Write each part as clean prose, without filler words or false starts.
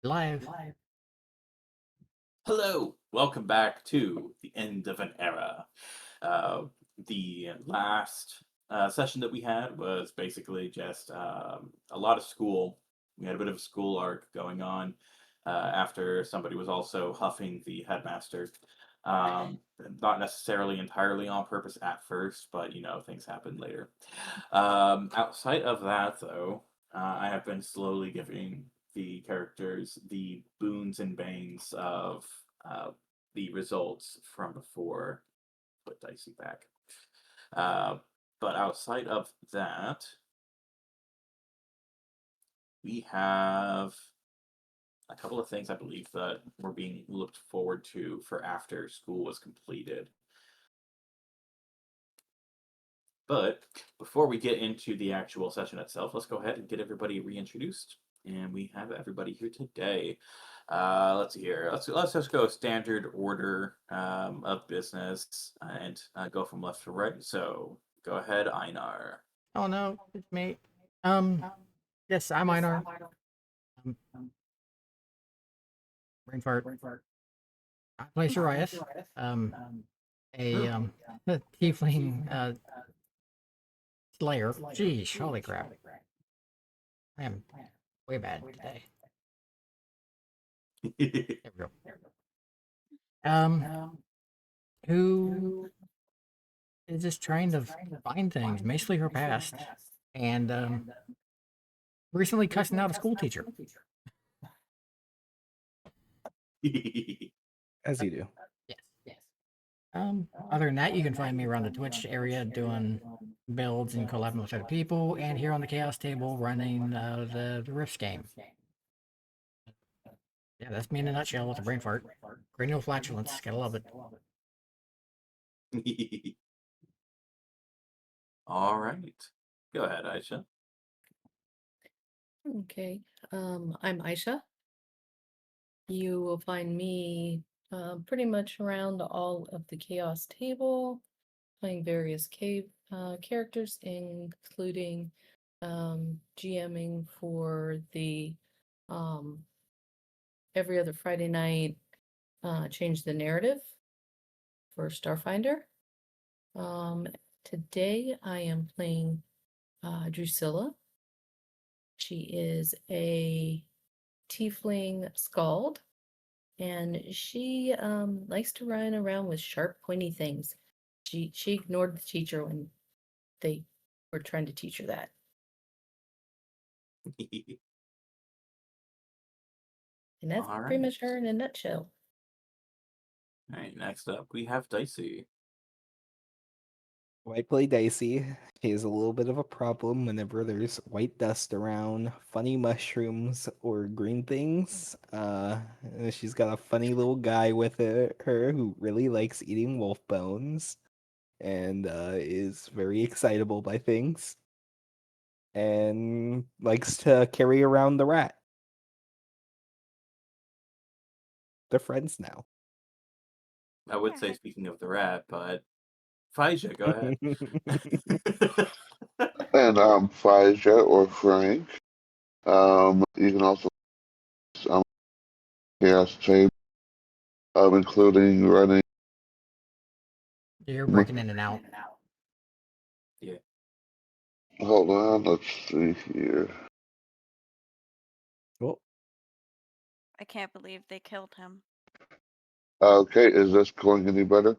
Live. Hello, welcome back to the end of an era. The last session that we had was basically just a lot of school. We had a bit of a school arc going on after somebody was also huffing the headmaster. Um, Not necessarily entirely on purpose at first, but things happen later. Outside of that, though, I have been slowly giving the characters the boons and banes of uh, the results from before. Put Dicey back. Uh, but outside of that, we have a couple of things I believe that were being looked forward to for after school was completed. But before we get into the actual session itself, let's go ahead and get everybody reintroduced. And we have everybody here today. Let's see here. Let's just go standard order of business and go from left to right. So go ahead, Einar. Oh no, it's me. Yes, I'm Einar. Brain fart. I play Sorias. A tiefling slayer. Jeez, holy crap! I am way bad today. There we go. Who is just trying to find things, mostly her past, and recently cussing out a school teacher. As you do. Yes. Other than that, you can find me around the Twitch area doing builds and collabing with other people, and here on the Chaos table running the Rifts game. Yeah, that's me in a nutshell with a brain fart. Cranial flatulence, gotta love it. All right. Go ahead, Aisha. Okay, I'm Aisha. You will find me pretty much around all of the Chaos table, playing various characters, including GMing for the every other Friday night change the narrative for Starfinder. Today I am playing Drusilla. She is a tiefling skald, and she likes to run around with sharp, pointy things. She ignored the teacher when they were trying to teach her that. And that's All pretty right. much her in a nutshell. All right, next up we have Dicey. I play Dicey. She has a little bit of a problem whenever there's white dust around, funny mushrooms, or green things. She's got a funny little guy with her who really likes eating wolf bones and is very excitable by things. And likes to carry around the rat. They're friends now. I would say speaking of the rat, but Faija, go ahead. And Pfizer or Frank. You can also Chaos Tape, including running. You're breaking in and out. Yeah. Hold on, let's see here. Well, I can't believe they killed him. Okay, is this going any better?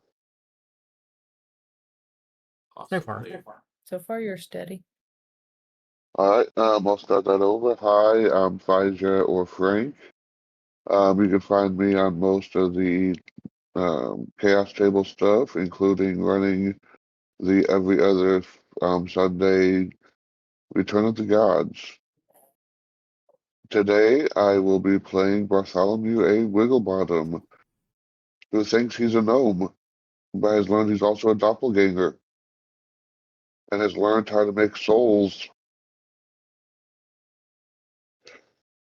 So far. Possibly. So far, you're steady. All right, I'll start that over. Hi, I'm Pfizer or Frank. You can find me on most of the Chaos Table stuff, including running the every other Sunday Return of the Gods. Today, I will be playing Bartholomew A. Wigglebottom, who thinks he's a gnome, but has learned he's also a doppelganger, and has learned how to make souls.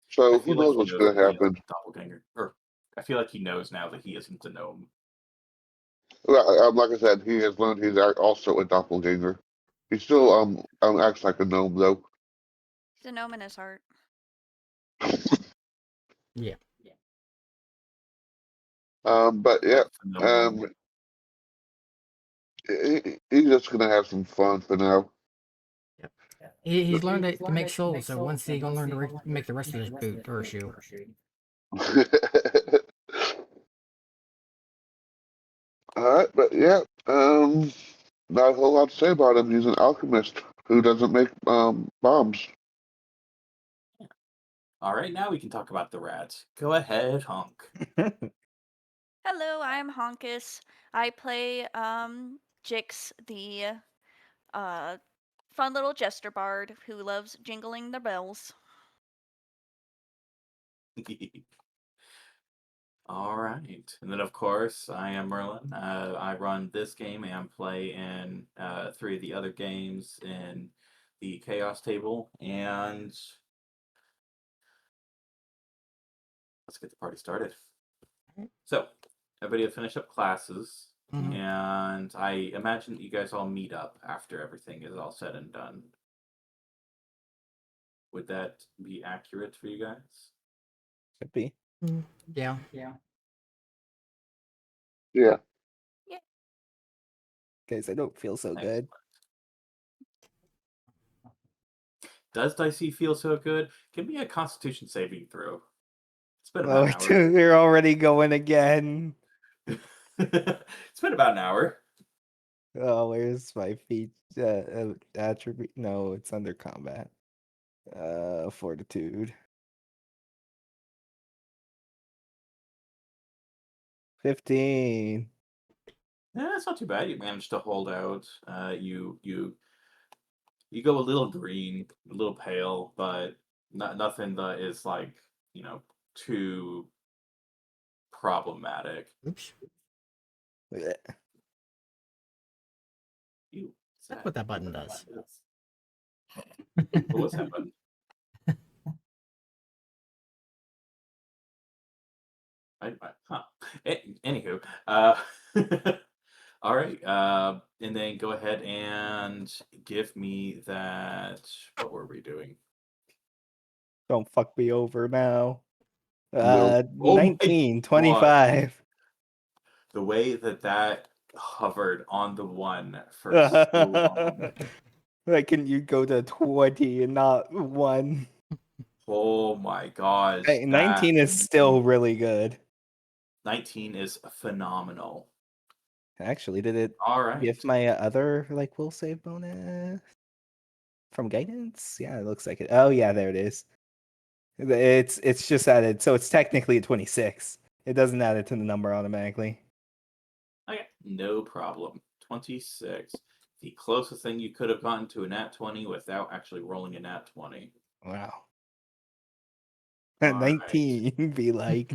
So who knows what's going to happen? Doppelganger. Or I feel like he knows now that he isn't a gnome. Like I said, he has learned he's also a doppelganger. He still acts like a gnome though. He's a gnome in his heart. Yeah. But yeah, Phenomenal. he's just gonna have some fun for now. He's learned to make souls, so once he gonna learn to make the rest of his boot or shoe. All right, but yeah, not a whole lot to say about him. He's an alchemist who doesn't make bombs. All right, now we can talk about the rats. Go ahead, Honk. Hello, I'm Honkus. I play Jix, the fun little jester bard who loves jingling the bells. All right, and then of course I am Merlin. I run this game and play in 3 of the other games in the Chaos Table, and let's get the party started. So, everybody have finished up classes, Mhm. and I imagine that you guys all meet up after everything is all said and done. Would that be accurate for you guys? Could be. Yeah. Yeah. Guys, I don't feel so good. Does Dicey feel so good? Give me a Constitution saving throw. It's been Oh, about an hour. they're already going again. It's been about an hour. Oh, where's my feat attribute? No, it's under combat. Fortitude. 15. Yeah, it's not too bad. You managed to hold out. You go a little green, a little pale, but nothing that is like too problematic. Oops. Blech. That's what that button does. What was that button? Anywho, all right. And then go ahead and give me that. What were we doing? Don't fuck me over now. Nope. Oh my 19, God. 25. The way that hovered on the one for so long. Why couldn't you go to 20 and not 1? Oh my gosh. Hey, 19 is still really good. 19 is phenomenal. Actually, did it All right. give my other will save bonus from guidance? Yeah, it looks like it. Oh yeah, there it is. It's just added, so it's technically a 26. It doesn't add it to the number automatically. Okay, no problem. 26. The closest thing you could have gotten to a nat 20 without actually rolling a nat 20. Wow. All right. 19 be like.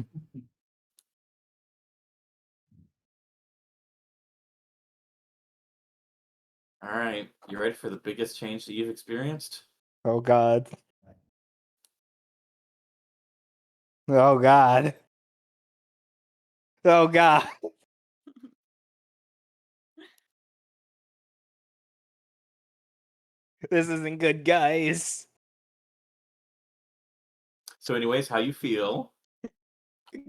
All right. You ready for the biggest change that you've experienced? Oh god. Oh god. Oh god. This isn't good, guys. So, anyways, how you feel?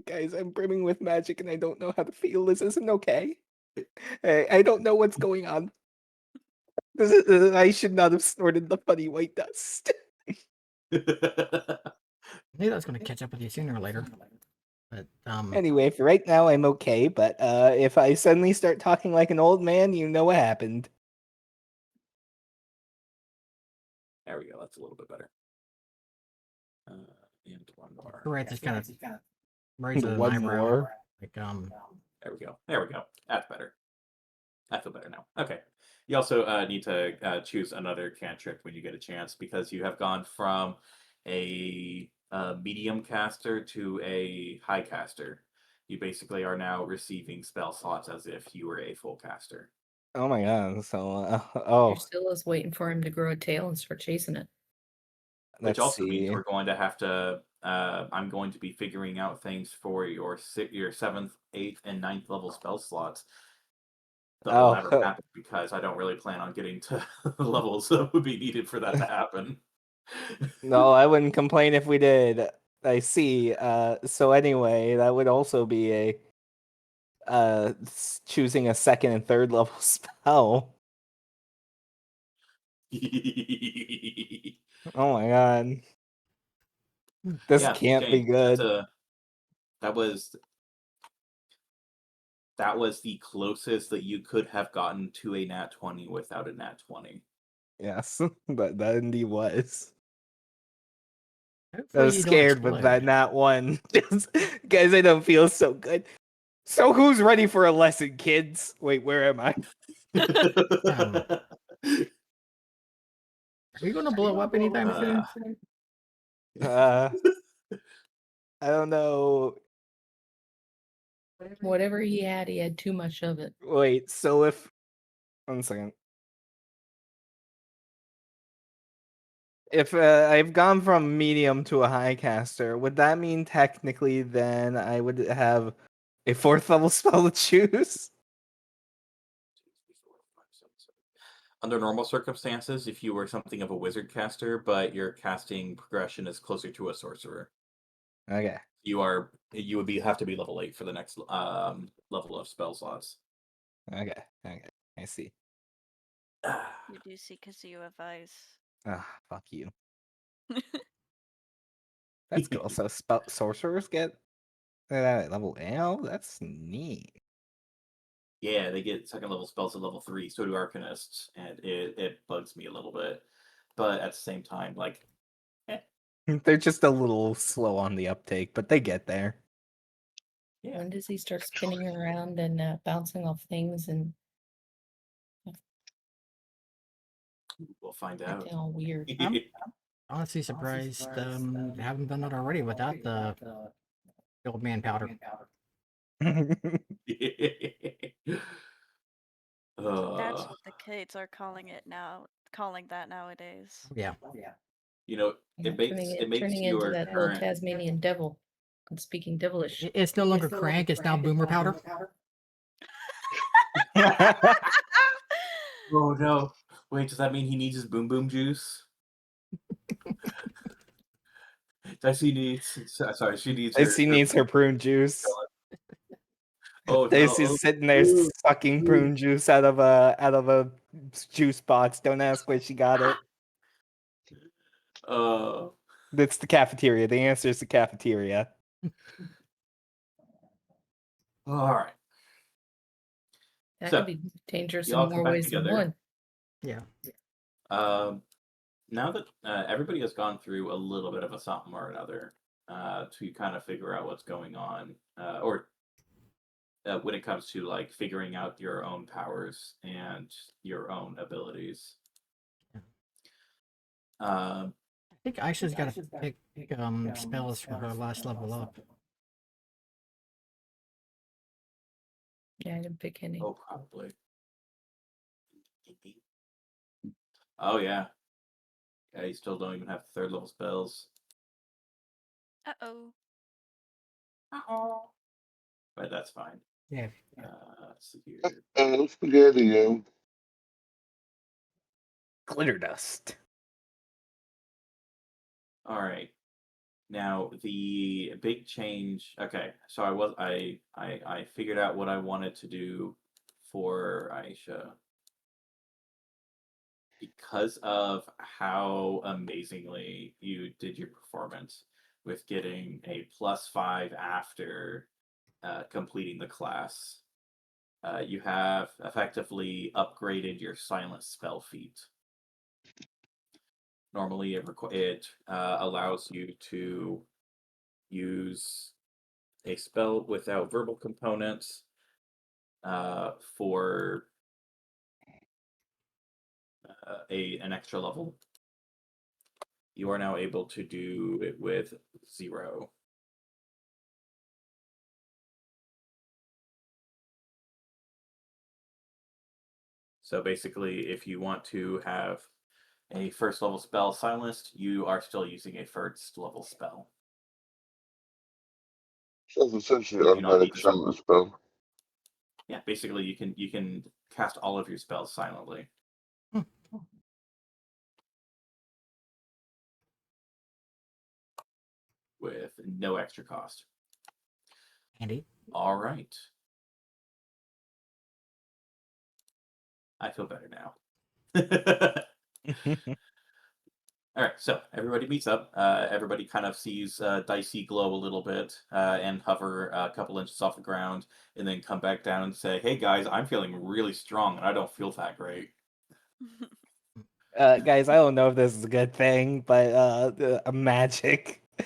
Guys, I'm brimming with magic and I don't know how to feel. This isn't okay. I don't know what's going on. I should not have snorted the funny white dust. I knew that was going to catch up with you sooner or later. But Anyway, for right now, I'm okay. But if I suddenly start talking like an old man, you know what happened. There we go. That's a little bit better. And one more. right, just kind of raise an One eyebrow. more. Like There we go. There we go. That's better. I feel better now. Okay. You also need to choose another cantrip when you get a chance, because you have gone from a medium caster to a high caster. You basically are now receiving spell slots as if you were a full caster. Oh my god! So Drusilla's waiting for him to grow a tail and start chasing it. Which let's also means see. we're going to have to. I'm going to be figuring out things for your 7th, 8th, and 9th level spell slots. That'll never happen because I don't really plan on getting to the levels that would be needed for that to happen. No, I wouldn't complain if we did. I see. So anyway, that would also be choosing a second and third level spell. Oh my god. This Yeah, can't be Jane, good. that was the closest that you could have gotten to a nat 20 without a nat 20. Yes, that indeed was. I Hopefully was you don't scared with that explode. nat one. Just, guys, I don't feel so good. So who's ready for a lesson, kids? Wait, where am I? Are you going to blow up anytime soon? I don't know. Whatever he had too much of it. Wait, so if 1 second. If I've gone from medium to a high caster, would that mean technically then I would have a 4th level spell to choose? Under normal circumstances, if you were something of a wizard caster, but your casting progression is closer to a sorcerer, Okay. you would have to be level 8 for the next level of spell slots. Okay. I see. You do see because you have eyes. Ah, fuck you. That's cool. So sorcerers get that at level L? That's neat. Yeah, they get second level spells at level 3, so do arcanists, and it bugs me a little bit. But at the same time, like, They're just a little slow on the uptake, but they get there. yeah, When does he start spinning around and bouncing off things and we'll find out. acting all weird? I'm honestly surprised haven't done it already without the old man powder. That's what the kids are calling it now. Calling that nowadays. Yeah. You know, Yeah, it makes turning into your that little current. Tasmanian devil and speaking devilish. It's no longer crank, it's now boomer powder. Oh no! Wait, does that mean he needs his boom boom juice? She needs Dicey needs her prune juice. Oh no! Dicey's sitting there sucking prune juice out of a juice box. Don't ask where she got it. It's the cafeteria. The answer is the cafeteria. All right. That So, could be dangerous in y'all come more back ways than together. one. Yeah. Now that everybody has gone through a little bit of a something or another to kind of figure out what's going on, or when it comes to like figuring out your own powers and your own abilities. I think Aisha's got to pick spells for her last level up. Yeah, I didn't pick any. Oh, probably. Oh yeah. Yeah, you still don't even have third level spells. Uh-oh. But that's fine. Yeah. Let's see here. Spaghetti, you. Glitter dust. All right. Now the big change. Okay, so I figured out what I wanted to do for Aisha because of how amazingly you did your performance with getting a +5 after completing the class. You have effectively upgraded your silent spell feat. Normally, it allows you to use a spell without verbal components for an extra level. You are now able to do it with 0. So basically, if you want to have a first level spell silenced, you are still using a first level spell. So it's essentially You do not need automatic to. silence spell. Yeah, basically you can cast all of your spells silently. with no extra cost. Andy. All right. I feel better now. All right, so everybody meets up. Everybody kind of sees Dicey glow a little bit and hover a couple inches off the ground, and then come back down and say, "Hey guys, I'm feeling really strong, and I don't feel that great." Guys, I don't know if this is a good thing, but a magic. I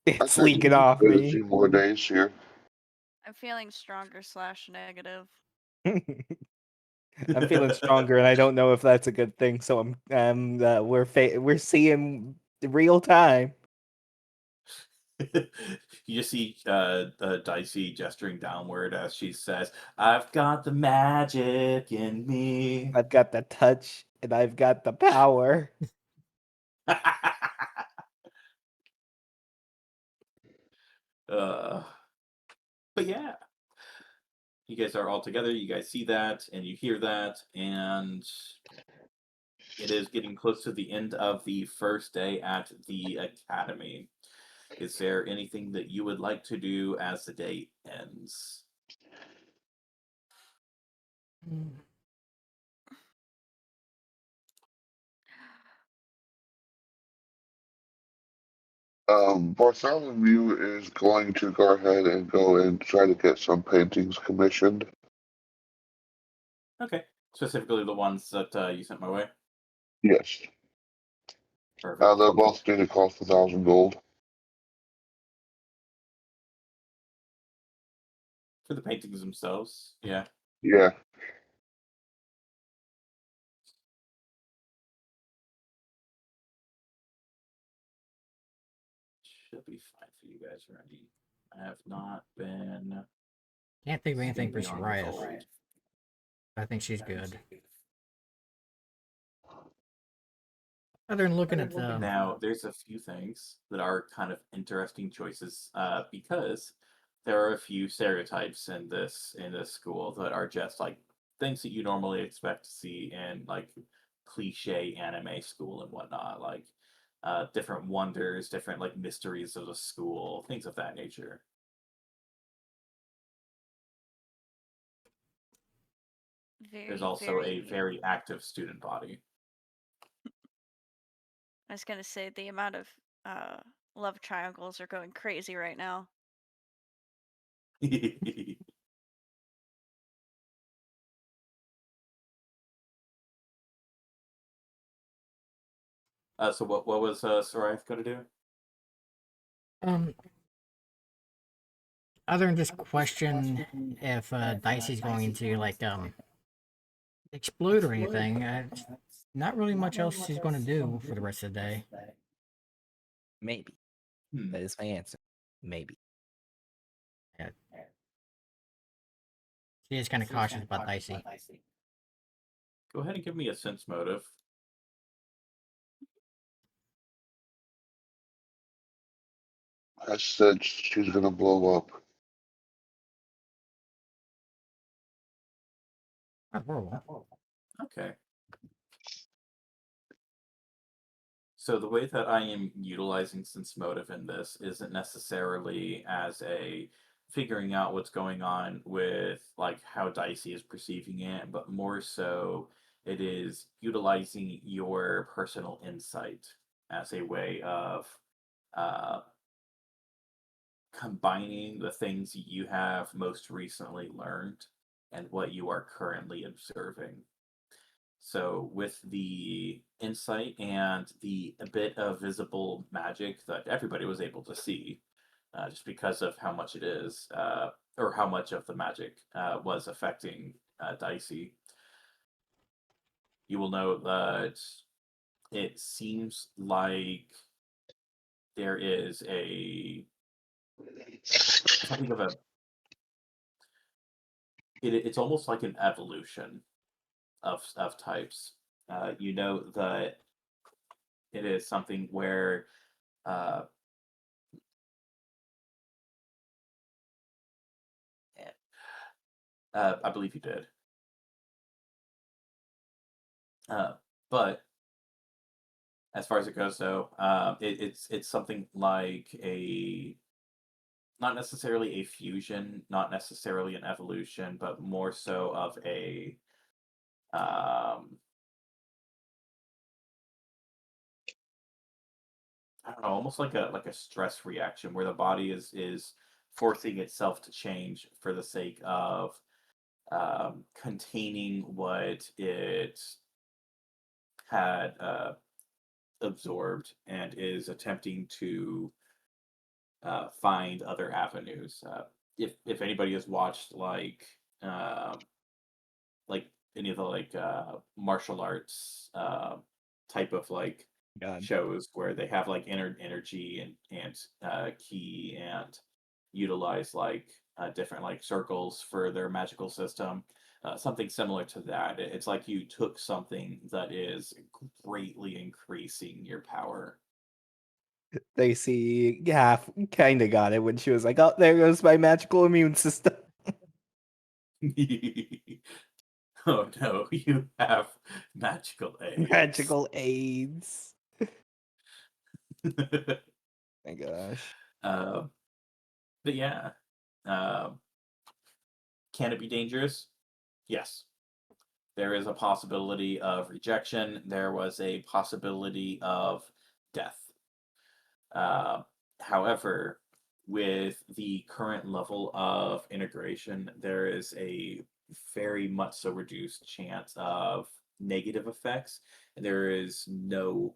It's think leaking we off wait a me. few more days here. I'm feeling stronger / negative. I'm feeling stronger, and I don't know if that's a good thing. So we're seeing real time. You just see Dicey gesturing downward as she says, "I've got the magic in me." I've got the touch, and I've got the power. uh, but yeah, you guys are all together. You guys see that, and you hear that, and it is getting close to the end of the first day at the academy. Is there anything that you would like to do as the day ends? Bartholomew is going to go ahead and go and try to get some paintings commissioned. Okay, specifically the ones that you sent my way. Yes. Perfect. They'll both need to cost 1,000 gold. For the paintings themselves, yeah. Yeah. Should be fine for you guys already. I have not been. Can't think of anything for Beyond Soraya. gold. I think she's good. Other than looking at the Now, there's a few things that are kind of interesting choices because there are a few stereotypes in this school that are just like things that you normally expect to see in like cliche anime school and whatnot, like different wonders, different like mysteries of the school, things of that nature. There's Very, also a very. very active student body. I was gonna say the amount of love triangles are going crazy right now. So what was Soraya going to do? other than just question if Dicey's going to like explode or anything, not really much else she's going to do for the rest of the day. Maybe. That is my answer. Maybe. Yeah. She is kind of cautious about Dicey. Go ahead and give me a sense motive. I said she's gonna blow up. Not horrible. Okay. So the way that I am utilizing sense motive in this isn't necessarily as a figuring out what's going on with like how Dicey is perceiving it, but more so it is utilizing your personal insight as a way of uh, combining the things you have most recently learned and what you are currently observing. So, with the insight and the a bit of visible magic that everybody was able to see, just because of how much it is, or how much of the magic was affecting Dicey, you will know that it seems like there is something of a. It's almost like an evolution of types. You know that it is something where uh, I believe you did. But as far as it goes, though, it's something like not necessarily a fusion, not necessarily an evolution, but more so of a I don't know, almost like a stress reaction where the body is forcing itself to change for the sake of containing what it had absorbed and is attempting to find other avenues. If anybody has watched like any of the martial arts type of like God. shows where they have like inner energy and key and utilize like different like circles for their magical system. Something similar to that. It's like you took something that is greatly increasing your power. Stacy half kind of got it when she was like, "Oh, there goes my magical immune system." Oh no, you have magical aids. Magical AIDS. My gosh. But yeah, can it be dangerous? Yes. There is a possibility of rejection. There was a possibility of death. However, with the current level of integration, there is a very much so reduced chance of negative effects. There is no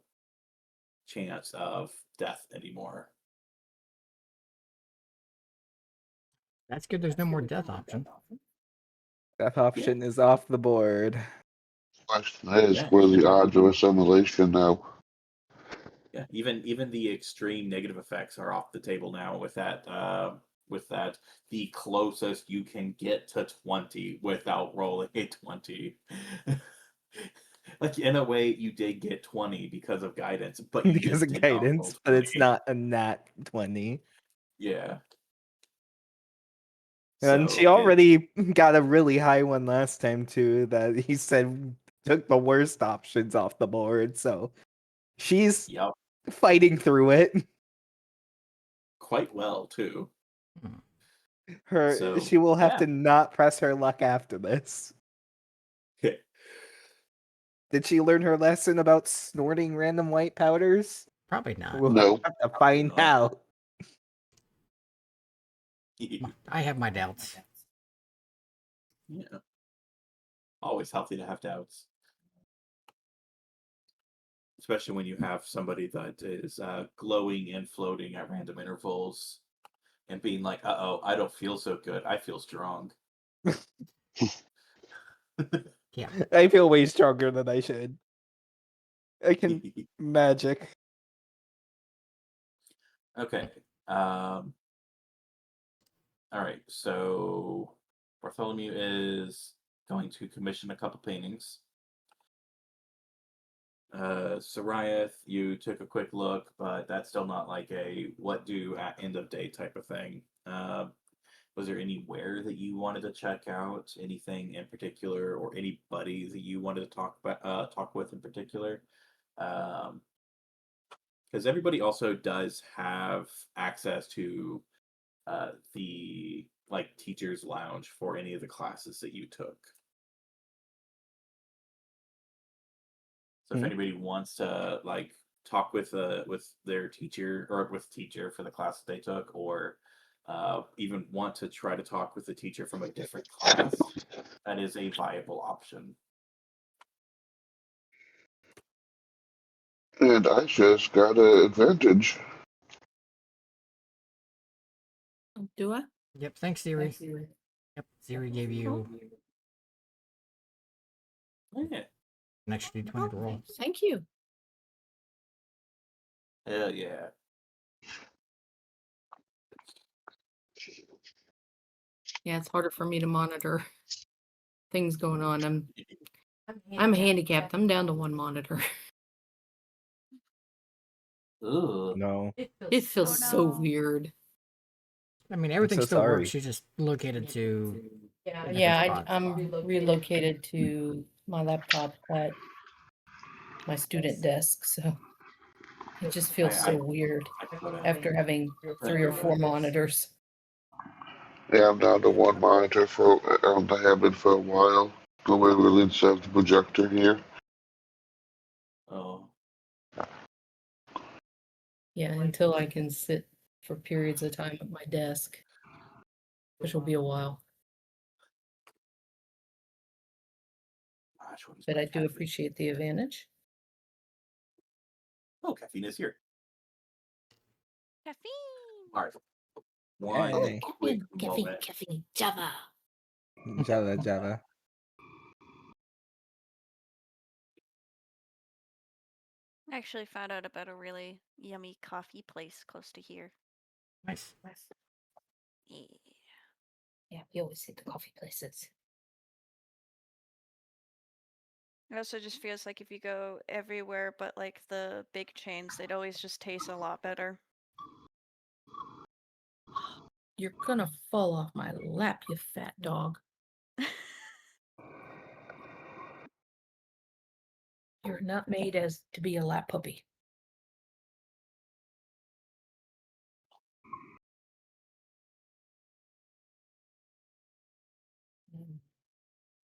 chance of death anymore. That's good. There's no more death option. That option is off the board. Question is, Yeah, what are even the odds of assimilation now? yeah, even the extreme negative effects are off the table now with that. The closest you can get to 20 without rolling a 20. Like in a way, you did get 20 because of guidance, but you Because just of did not roll guidance, but it's 20. not a nat 20. Yeah. And she So already got a really high one last time too, that he said took the worst options off the board, so she's yep, fighting through it. quite well too. Her So she will have yeah. to not press her luck after this. Did she learn her lesson about snorting random white powders? Probably not. We'll No. have to find not. out. I have my doubts. Yeah. Always healthy to have doubts. Especially when you have somebody that is glowing and floating at random intervals and being like, "Uh-oh, I don't feel so good. I feel strong." Yeah. I feel way stronger than I should. I can magic. Okay. All right. So Bartholomew is going to commission a couple paintings. Sariath, you took a quick look, but that's still not like a what do at end of day type of thing. Was there anywhere that you wanted to check out? Anything in particular, or anybody that you wanted to talk with in particular? Because everybody also does have access to the like teachers lounge for any of the classes that you took. So if anybody wants to like talk with their teacher or with teacher for the class that they took, or even want to try to talk with the teacher from a different class, that is a viable option. And I just got an advantage. Do I? Yep. Thanks, Siri. Yep. Siri gave you Yeah. an extra d20 to roll. Thank you. Hell yeah. Yeah, it's harder for me to monitor things going on. I'm handicapped. I'm down to one monitor. Ugh. No. It feels Oh, so no. weird. I mean, everything so still sorry. works. She's just located to a different Yeah, spot. I'm relocated to my laptop at my student desk, so It just feels so weird I after having 3 or 4 monitors. Yeah, I'm down to one monitor for I have been for a while. Nobody really set the projector here. Oh, Yeah, until I can sit for periods of time at my desk, which will be a while. gosh, what is But my I do caffeine? appreciate the advantage. Oh, caffeine is here. Caffeine. All right. One Hey. quick moment. caffeine, Java. Java, Java. I actually found out about a really yummy coffee place close to here. Nice. Yeah. Yeah, we always hit the coffee places. It also just feels like if you go everywhere but like the big chains, they'd always just taste a lot better. You're gonna fall off my lap, you fat dog. You're not made as to be a lap puppy.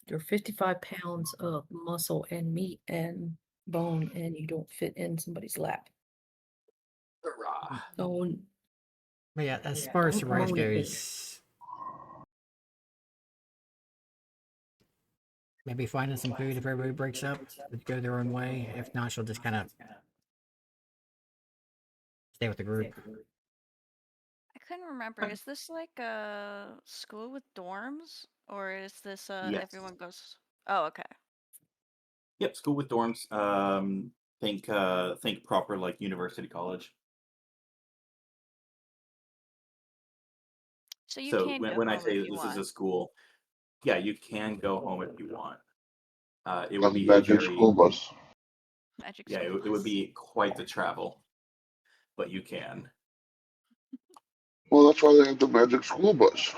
You're 55 pounds of muscle and meat and bone, and you don't fit in somebody's lap. Hurrah. Don't, But yeah, as far as don't surprise moan at me. goes, maybe finding some food if everybody breaks up, would go their own way. If not, she'll just kind of stay with the group. I couldn't remember. Is this like a school with dorms, or is this Yes. everyone goes? Oh, okay. Yep, school with dorms. Think proper like university college. So you So can go when I home say if that you this is want. a school, yeah, you can go home if you want. It On would the be a magic very school bus. Magic yeah, school it would bus. be quite the travel, but you can. Well, that's why they have the magic school bus.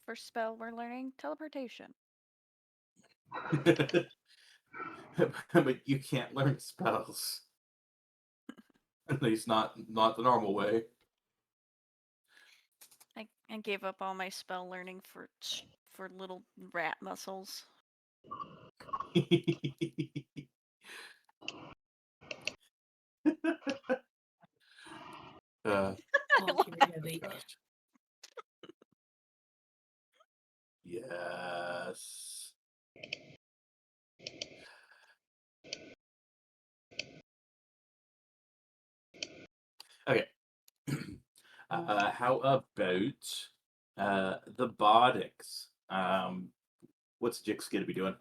First spell we're learning teleportation. But you can't learn spells. At least not the normal way. I gave up all my spell learning for little rat muscles. uh, I love that. gosh. Yes. Okay. How about the Bodics? What's Jix gonna be doing?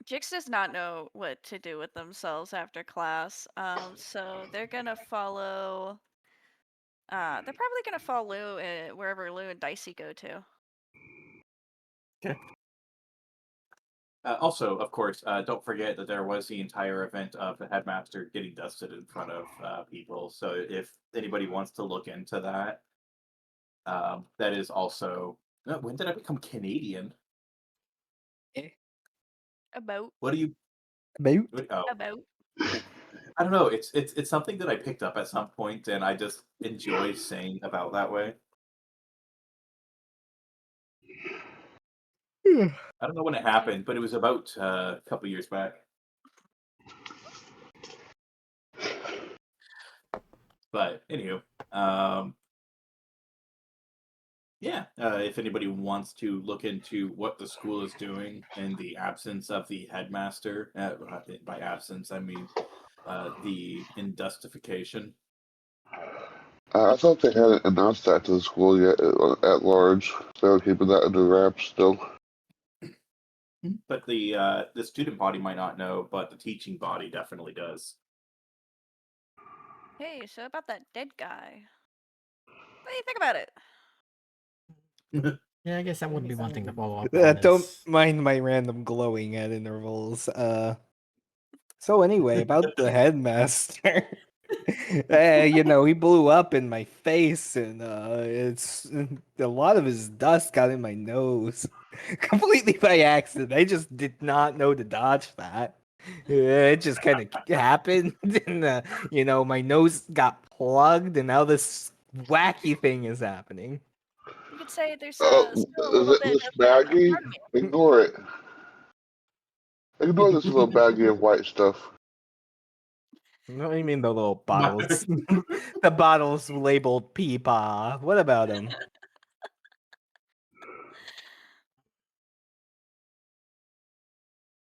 Jix does not know what to do with themselves after class. So they're gonna follow. They're probably gonna follow Lou wherever Lou and Dicey go to. Okay. Also, of course, don't forget that there was the entire event of the headmaster getting dusted in front of people. So if anybody wants to look into that, that is also. When did I become Canadian? About. What do you? About. Oh, About. I don't know. It's something that I picked up at some point, and I just enjoy saying about that way. I don't know when it happened, but it was about a couple years back. But anywho, yeah. If anybody wants to look into what the school is doing in the absence of the headmaster, by absence I mean the industification. I thought they hadn't announced that to the school yet at large. They were keeping that under wraps still. But the student body might not know, but the teaching body definitely does. Hey, so about that dead guy. What do you think about it? Yeah, I guess that would be one thing to follow up on. Don't Is... mind my random glowing at intervals. So anyway, about the headmaster. He blew up in my face, and it's a lot of his dust got in my nose, completely by accident. I just did not know to dodge that. It just kind of happened, and my nose got plugged, and now this wacky thing is happening. You could say there's Oh, still a is little it bit this of baggie? part of me. Ignore it. Ignore this little baggie of white stuff. What do you mean the little bottles? The bottles labeled Peepaw. What about them?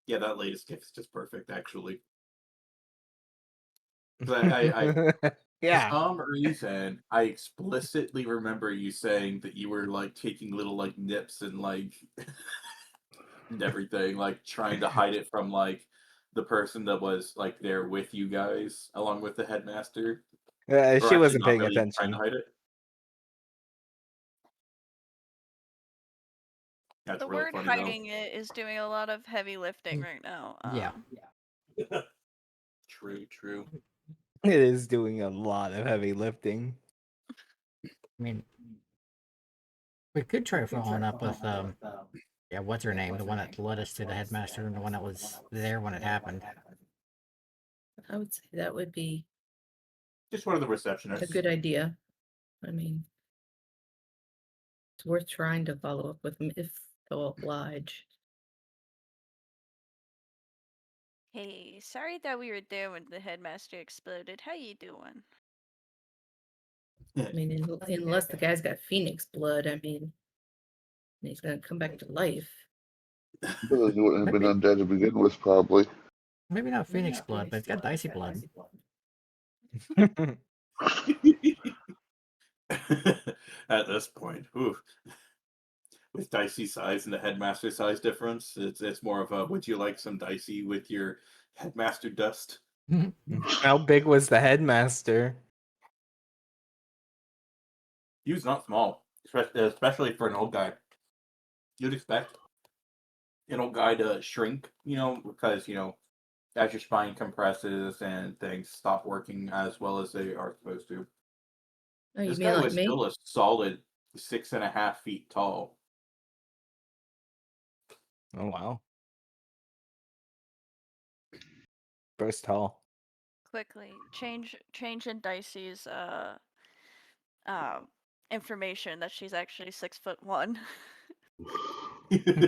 Yeah, that latest gift is just perfect, actually. 'Cause I for Yeah. some reason, I explicitly remember you saying that you were like taking little like nips and like and everything, like trying to hide it from like the person that was like there with you guys, along with the headmaster, or She actually wasn't not paying really trying to attention. hide it. That's The really word funny though. hiding it is doing a lot of heavy lifting right now. Yeah. True, true. It is doing a lot of heavy lifting. I mean, we could try following up with yeah, what's her name? The one that led us to the headmaster and the one that was there when it happened. I would say that would be Just one of the a receptionists. good idea. I mean, it's worth trying to follow up with them if they'll oblige. Hey, sorry that we were there when the headmaster exploded. How you doing? I mean, unless the guy's got phoenix blood, I mean, he's gonna come back to life. Because he wouldn't have been Maybe- undead to begin with, probably. Maybe not Phoenix blood, but it's got dicey blood. At this point, oof. With dicey size and the headmaster size difference, it's more of a would you like some dicey with your headmaster dust? How big was the headmaster? He was not small, especially for an old guy. You'd expect an old guy to shrink, because as your spine compresses and things stop working as well as they are supposed to. Oh, you This mean guy like was me? still a solid 6.5 feet tall. Oh wow. Burst tall. Quickly, change in Dicey's information that she's actually 6'1".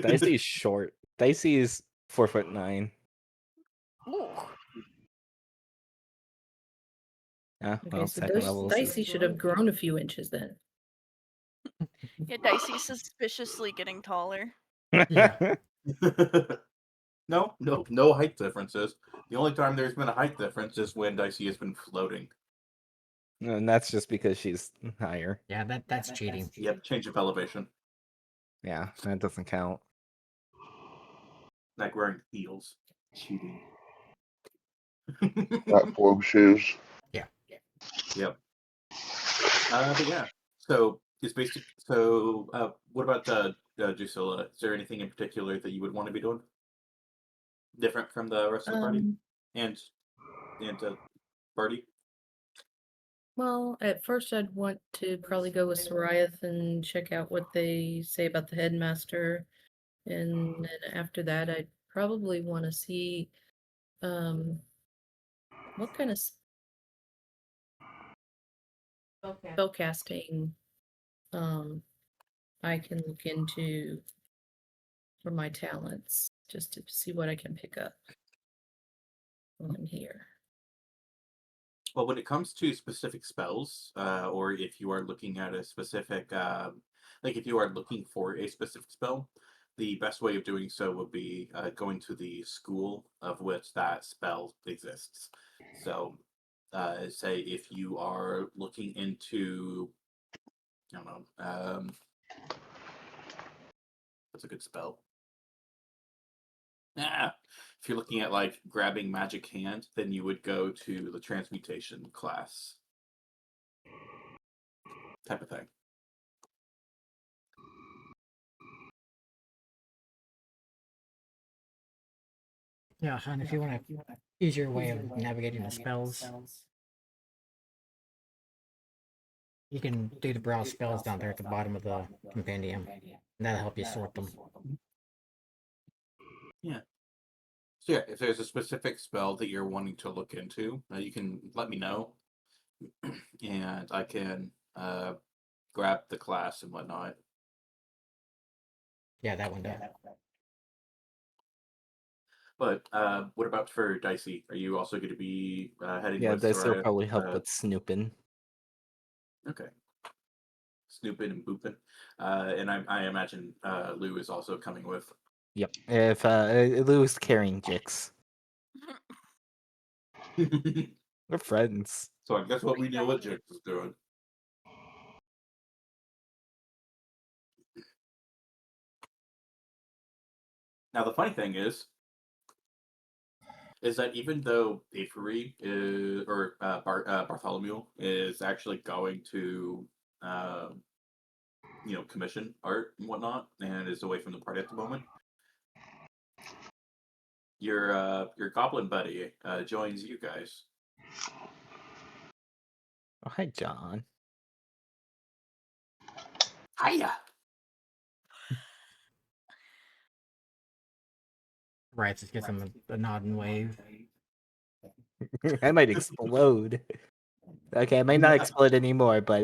Dicey's short. Dicey is 4'9". Ooh. Yeah, Okay, well, so second those level. Dicey should have grown a few inches then. Yeah, Dicey's suspiciously getting taller. Yeah. No height differences. The only time there's been a height difference is when Dicey has been floating. And that's just because she's higher. Yeah, that's cheating. Yep, change of elevation. Yeah, that doesn't count. Like wearing heels. Cheating. Platform shoes. Yep. But yeah. So it's basic. So what about Drusilla? Is there anything in particular that you would want to be doing different from the rest of the party and party? Well, at first I'd want to probably go with Soriath and check out what they say about the headmaster. And then after that, I'd probably want to see what kind of spellcasting I can look into for my talents, just to see what I can pick up while I'm here. Well, when it comes to specific spells, or if you are looking at a specific, like if you are looking for a specific spell, the best way of doing so would be going to the school of which that spell exists. So, say if you are looking into, I don't know, what's a good spell? If you're looking at like grabbing magic hand, then you would go to the transmutation class type of thing. Yeah, and if you want a easier way of navigating the spells, You can do the browse spells down there at the bottom of the compendium. And that'll help you sort them. Yeah. So yeah, if there's a specific spell that you're wanting to look into, you can let me know, and I can grab the class and whatnot. Yeah, that one down. But what about for Dicey? Are you also going to be heading Yeah, with this will Soraya? probably help with snooping. Okay. Snooping and booping. And I imagine Lou is also coming with. Yep. If Lou's carrying Jix. We're friends. So I guess what we know what Jix is doing. Now the funny thing is that even though Avery is, or Bartholomew is actually going to, commission art and whatnot, and is away from the party at the moment, your goblin buddy joins you guys. Oh, hi, John. Hiya! Right, just gives him a nod and wave. I might explode. Okay, I might not explode anymore, but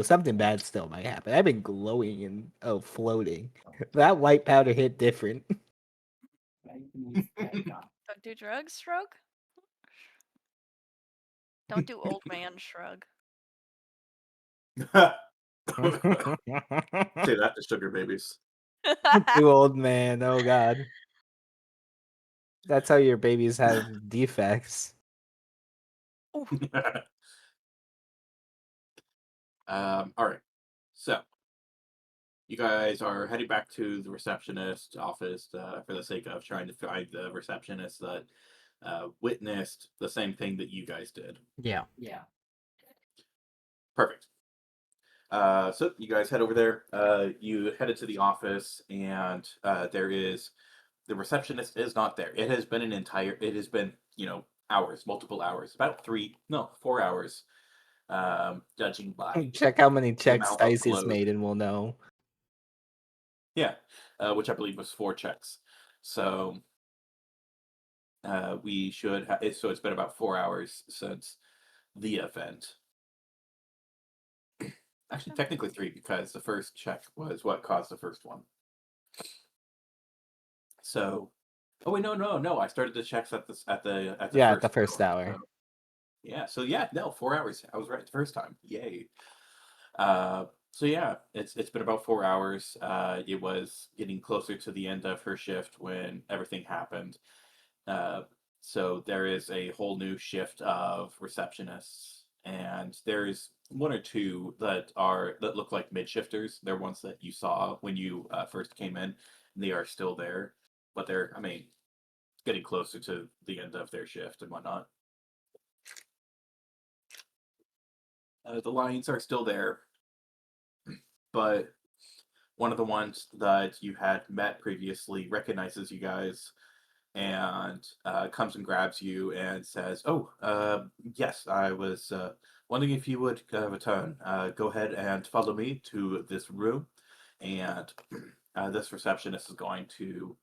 something bad still might happen. I've been glowing and floating. That white powder hit different. Don't do drugs, shrug? Don't do old man shrug. Say that to sugar babies. Too old, man. Oh god. That's how your babies have defects. All right. So you guys are heading back to the receptionist office for the sake of trying to find the receptionist that witnessed the same thing that you guys did. Yeah. Perfect. So you guys head over there. You headed to the office, and the receptionist is not there. It has been hours, multiple hours, about 4 hours, judging by Check how many the checks amount of Dicey's blows. made and we'll know. Yeah, which I believe was 4 checks. So we should have. So it's been about 4 hours since the event. Actually, technically 3 because the first check was what caused the first one. So, oh wait, no. I started the checks at the first hour. So, yeah. So yeah, no, 4 hours. I was right the first time. Yay. So yeah, it's been about 4 hours. It was getting closer to the end of her shift when everything happened. So there is a whole new shift of receptionists, and there's 1 or 2 that look like mid shifters. They're ones that you saw when you first came in. And they are still there, but they're getting closer to the end of their shift and whatnot. The lines are still there, but one of the ones that you had met previously recognizes you guys and comes and grabs you and says, "Oh, yes, I was wondering if you would return. Go ahead and follow me to this room, and this receptionist is going to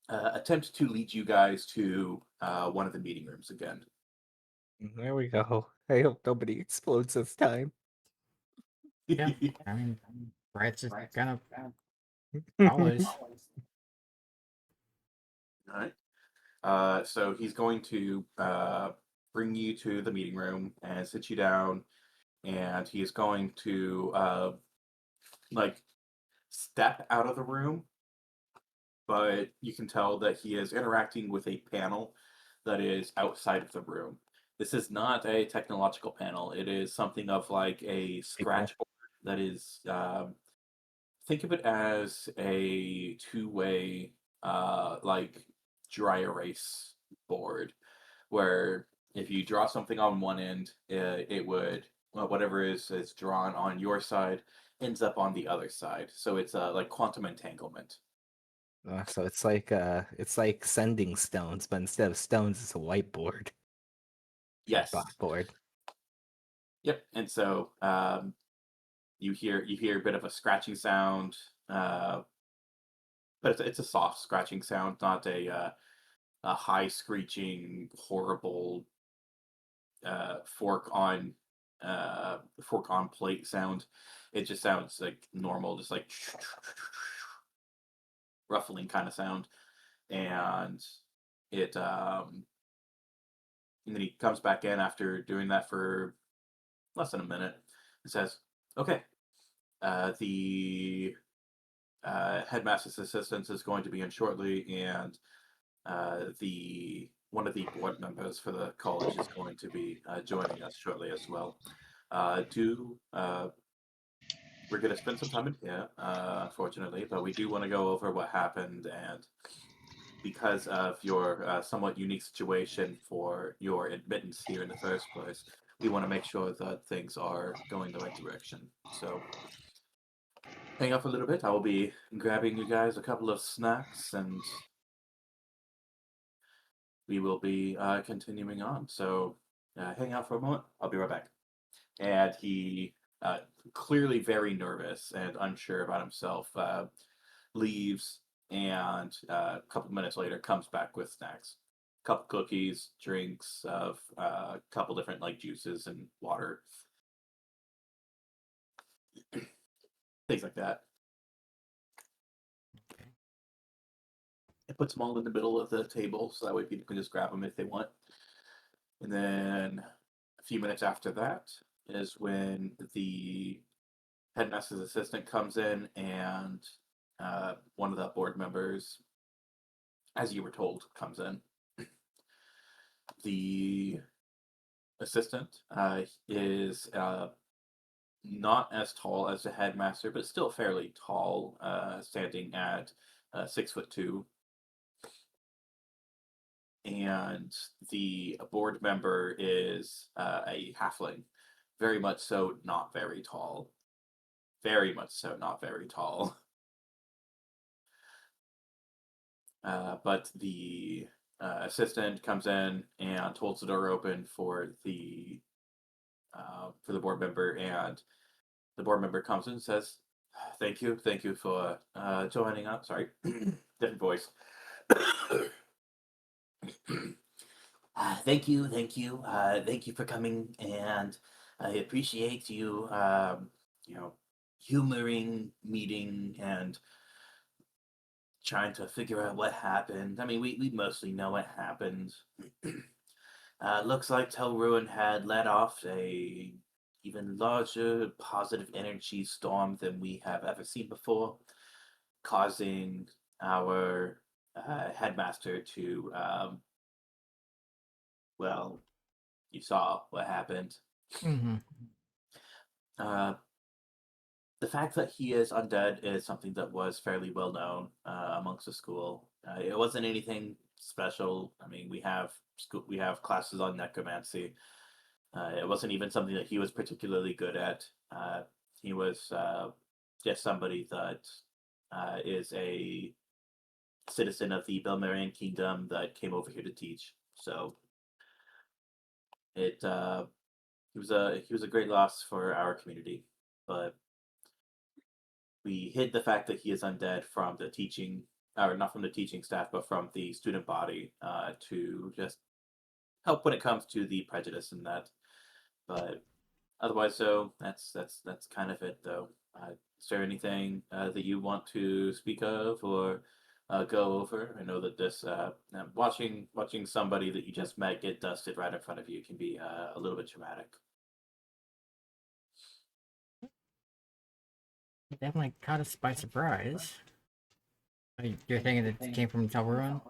attempt to lead you guys to one of the meeting rooms again." There we go. I hope nobody explodes this time. Yeah. I mean, Bright's just kind of always. All right. So he's going to bring you to the meeting room and sit you down, and he's going to step out of the room, but you can tell that he is interacting with a panel that is outside of the room. This is not a technological panel. It is something of like a scratch board that is. Think of it as a two-way, dry erase board, where if you draw something on one end, it would whatever is drawn on your side ends up on the other side. So it's like quantum entanglement. So it's like sending stones, but instead of stones, it's a whiteboard. Yes. Blackboard. Yep. And so you hear a bit of a scratching sound, but it's a soft scratching sound, not a high screeching, horrible fork on plate sound. It just sounds like normal, just like ruffling kind of sound. And it and then he comes back in after doing that for less than a minute and says, "Okay, the headmaster's assistant is going to be in shortly, and the one of the board members for the college is going to be joining us shortly as well. Do We're going to spend some time in here, unfortunately, but we do want to go over what happened, and because of your somewhat unique situation for your admittance here in the first place, we want to make sure that things are going the right direction. So hang out for a little bit. I will be grabbing you guys a couple of snacks, and we will be continuing on. So hang out for a moment. I'll be right back." And he, clearly very nervous and unsure about himself, leaves, and a couple minutes later comes back with snacks. Couple cookies, drinks of a couple different like juices and water, things like that. It puts them all in the middle of the table so that way people can just grab them if they want. And then a few minutes after that is when the headmaster's assistant comes in, and one of the board members, as you were told, comes in. The assistant is not as tall as the headmaster, but still fairly tall, standing at 6'2". And the board member is a halfling, very much so not very tall. Very much so not very tall. But the assistant comes in and holds the door open for the board member, and the board member comes in and says, thank you for joining us." Sorry, different voice. Thank you, thank you for coming, and I appreciate you, humoring meeting and trying to figure out what happened. I mean, we mostly know what happened. Looks like Telruin had let off a even larger positive energy storm than we have ever seen before, causing our headmaster to, well, you saw what happened. Mm-hmm. The fact that he is undead is something that was fairly well known amongst the school. It wasn't anything special. I mean, we have classes on necromancy. It wasn't even something that he was particularly good at. He was just somebody that is a citizen of the Belmarian Kingdom that came over here to teach. So it he was a great loss for our community, but we hid the fact that he is undead from the teaching, or not from the teaching staff, but from the student body, to just help when it comes to the prejudice and that. But otherwise, so that's kind of it, though. Is there anything that you want to speak of or go over? I know that this watching somebody that you just met get dusted right in front of you can be a little bit traumatic. Definitely caught us by surprise. You're thinking it came from Telruin?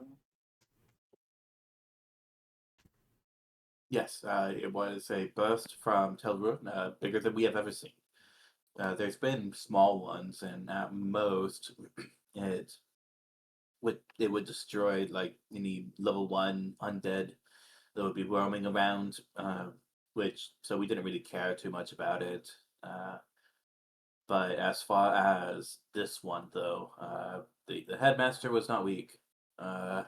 Yes, it was a burst from Telruin, bigger than we have ever seen. There's been small ones, and at most, it would destroy like any level 1 undead that would be roaming around. Which so we didn't really care too much about it. But as far as this one, though, the headmaster was not weak. Uh,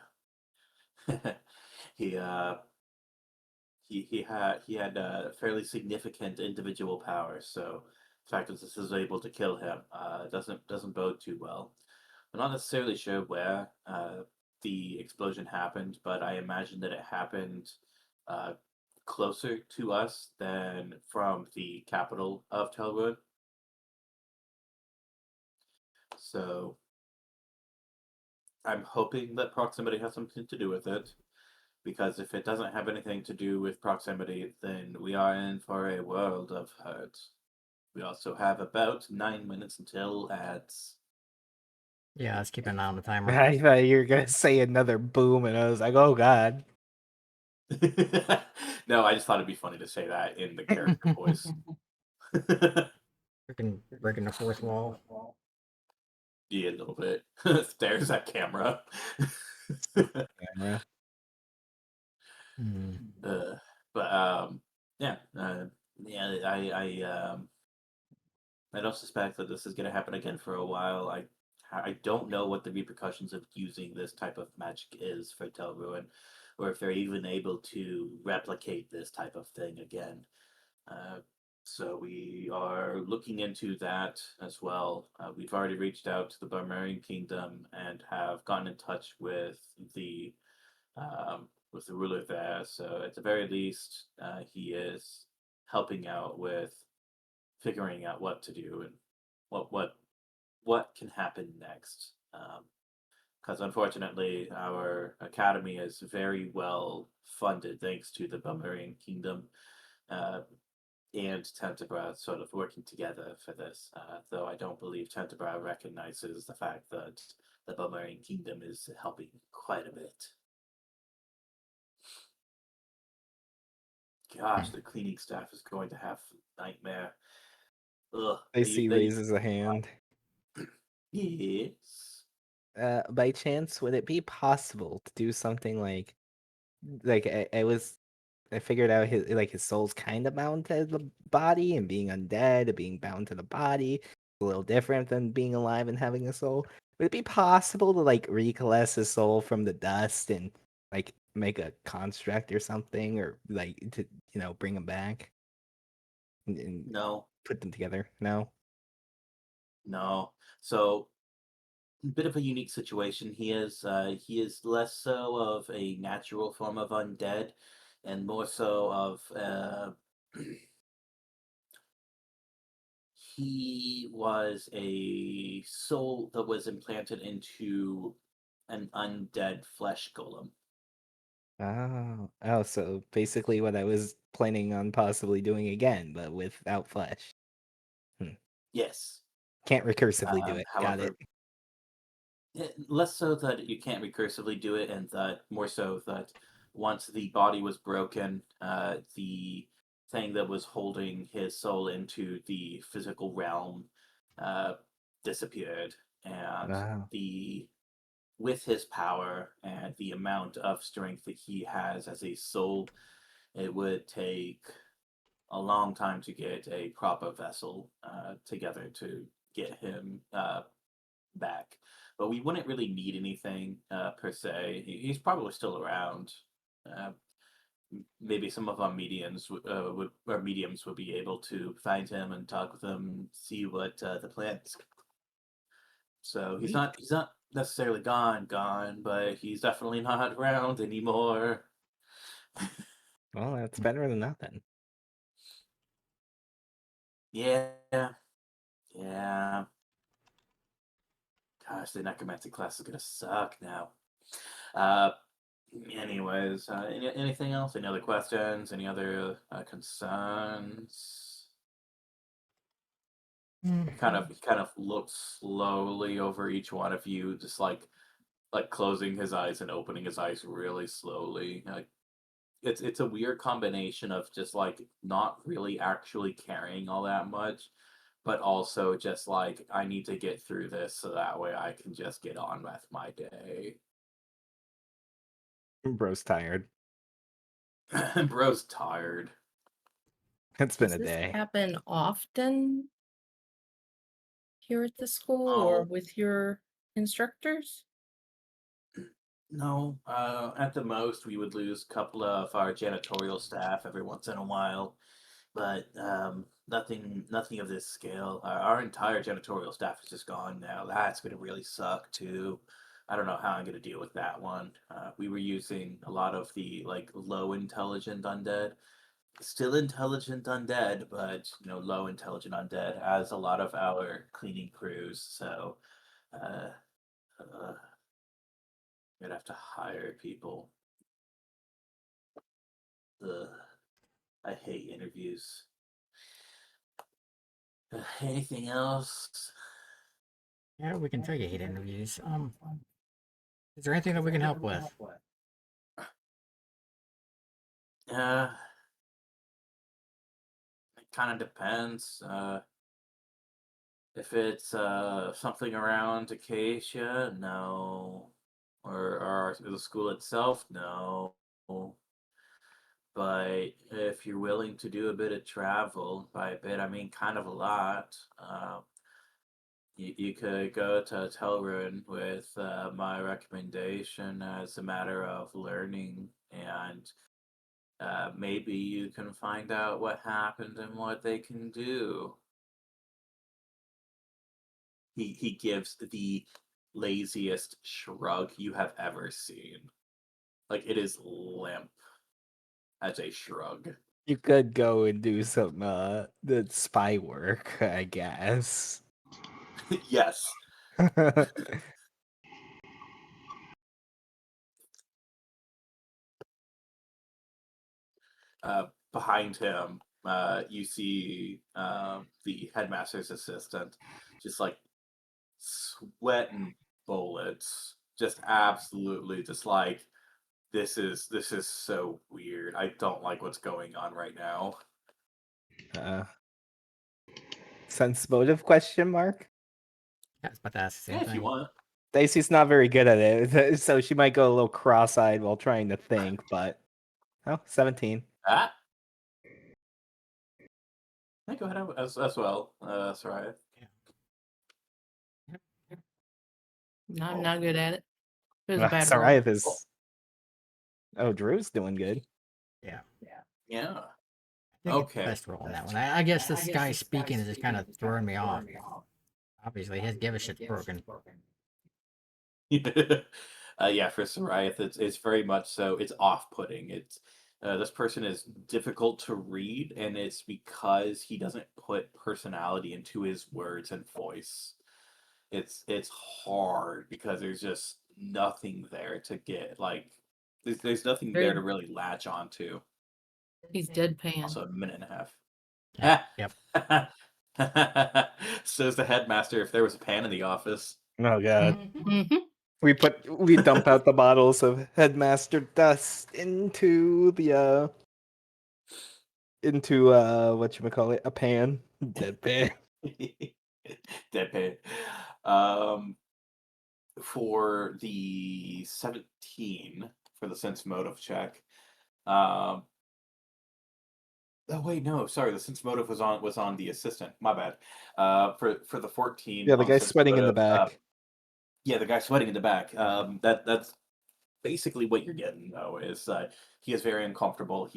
he he had fairly significant individual power, so the fact that this is able to kill him doesn't bode too well. I'm not necessarily sure where the explosion happened, but I imagine that it happened uh, closer to us than from the capital of Telwood. So I'm hoping that proximity has something to do with it, because if it doesn't have anything to do with proximity, then we are in for a world of hurt. We also have about 9 minutes until ads. Yeah, let's keep an eye on the timer. I thought you were gonna say another boom, and I was like, oh god. No, I just thought it'd be funny to say that in the character voice. Freaking breaking the fourth wall. Yeah, a little bit. There's that camera. Camera. Hmm. uh, but yeah, yeah. I don't suspect that this is going to happen again for a while. I don't know what the repercussions of using this type of magic is for Telruin, or if they're even able to replicate this type of thing again. Uh, so we are looking into that as well. We've already reached out to the Barbarian Kingdom and have gotten in touch with the ruler there. So at the very least, he is helping out with figuring out what to do and what can happen next. Because unfortunately, our academy is very well funded thanks to the Barbarian Kingdom. And Tentabra sort of working together for this, though I don't believe Tentabra recognizes the fact that the Barbarian Kingdom is helping quite a bit. Gosh, the cleaning staff is going to have a nightmare. Ugh, I see raises a hand. Yes. By chance, would it be possible to do something like I figured out his soul's kind of bound to the body, and being undead, being bound to the body, a little different than being alive and having a soul. Would it be possible to like recoalesce his soul from the dust and like make a construct or something, or like to bring him back and No, put them together? No. no. So bit of a unique situation. He is less so of a natural form of undead, and more so of he was a soul that was implanted into an undead flesh golem. Oh, so basically what I was planning on possibly doing again, but without flesh. Yes. Can't recursively do it. Got it. However, less so that you can't recursively do it, and that more so that once the body was broken, the thing that was holding his soul into the physical realm uh, disappeared, and Wow. the with his power and the amount of strength that he has as a soul, it would take a long time to get a proper vessel together to get him back. But we wouldn't really need anything per se. He's probably still around. Uh, Maybe some of our mediums would be able to find him and talk with him, see what the plan is. So he's not necessarily gone, but he's definitely not around anymore. Well, that's better than nothing. Yeah, yeah. Gosh, the necromancy class is gonna suck now. Uh, Anyways, anything else? Any other questions? Any other concerns? He kind of looks slowly over each one of you, just like closing his eyes and opening his eyes really slowly. Like it's a weird combination of just like not really actually caring all that much, but also just like I need to get through this so that way I can just get on with my day. Bro's tired. Bro's tired. It's been Does a this day. happen often here at the school or Oh, with your instructors? No, at the most we would lose a couple of our janitorial staff every once in a while, but nothing of this scale. Our entire janitorial staff is just gone now. That's gonna really suck too. I don't know how I'm gonna deal with that one. We were using a lot of the like low intelligent undead, still intelligent undead, but low intelligent undead as a lot of our cleaning crews. So uh, uh, we'd have to hire people. Ugh, I hate interviews. Anything else? Yeah, we can tell you hate interviews. Is there anything that we can help with? Uh, it kind of depends. If it's something around Acacia, no. Or the school itself, no. But if you're willing to do a bit of travel, by a bit I mean kind of a lot, you could go to Telrun with my recommendation as a matter of learning, and maybe you can find out what happened and what they can do. He gives the laziest shrug you have ever seen. Like, it is limp as a shrug. You could go and do some the spy work, I guess. Yes. Behind him, you see the headmaster's assistant just like sweating bullets. Just absolutely just like this is so weird. I don't like what's going on right now. Sense motive question mark? Yeah, I was about to ask the same Yeah, if you thing. want. Dicey's not very good at it, so she might go a little cross-eyed while trying to think, but 17. Ah, yeah, go ahead as well. Sorry. No, I'm Oh. not good at it. It was a bad roll. Sorry, is. Oh, Drew's doing good. Yeah. Yeah. I think it's Okay. best roll on that one. I guess this guy speaking is just kind of throwing me off. Obviously, his give a shit's broken. Yeah, for Sariath, it's very much so. It's off-putting. It's this person is difficult to read, and it's because he doesn't put personality into his words and voice. It's hard because there's just nothing there to get like there's nothing there to really latch onto. He's deadpan. Also, a minute and a half. Yep. Says the headmaster if there was a pan in the office. Oh god. Mm-hmm. We dump out the bottles of headmaster dust into the whatchamacallit, a pan. Dead pan. Deadpan. For the 17 for the sense motive check. Oh wait, no, sorry, the sense motive was on the assistant. My bad. For the 14. Yeah, the on guy sense sweating in the motive, back. yeah, the guy sweating in the back. That's basically what you're getting though. Is he is very uncomfortable.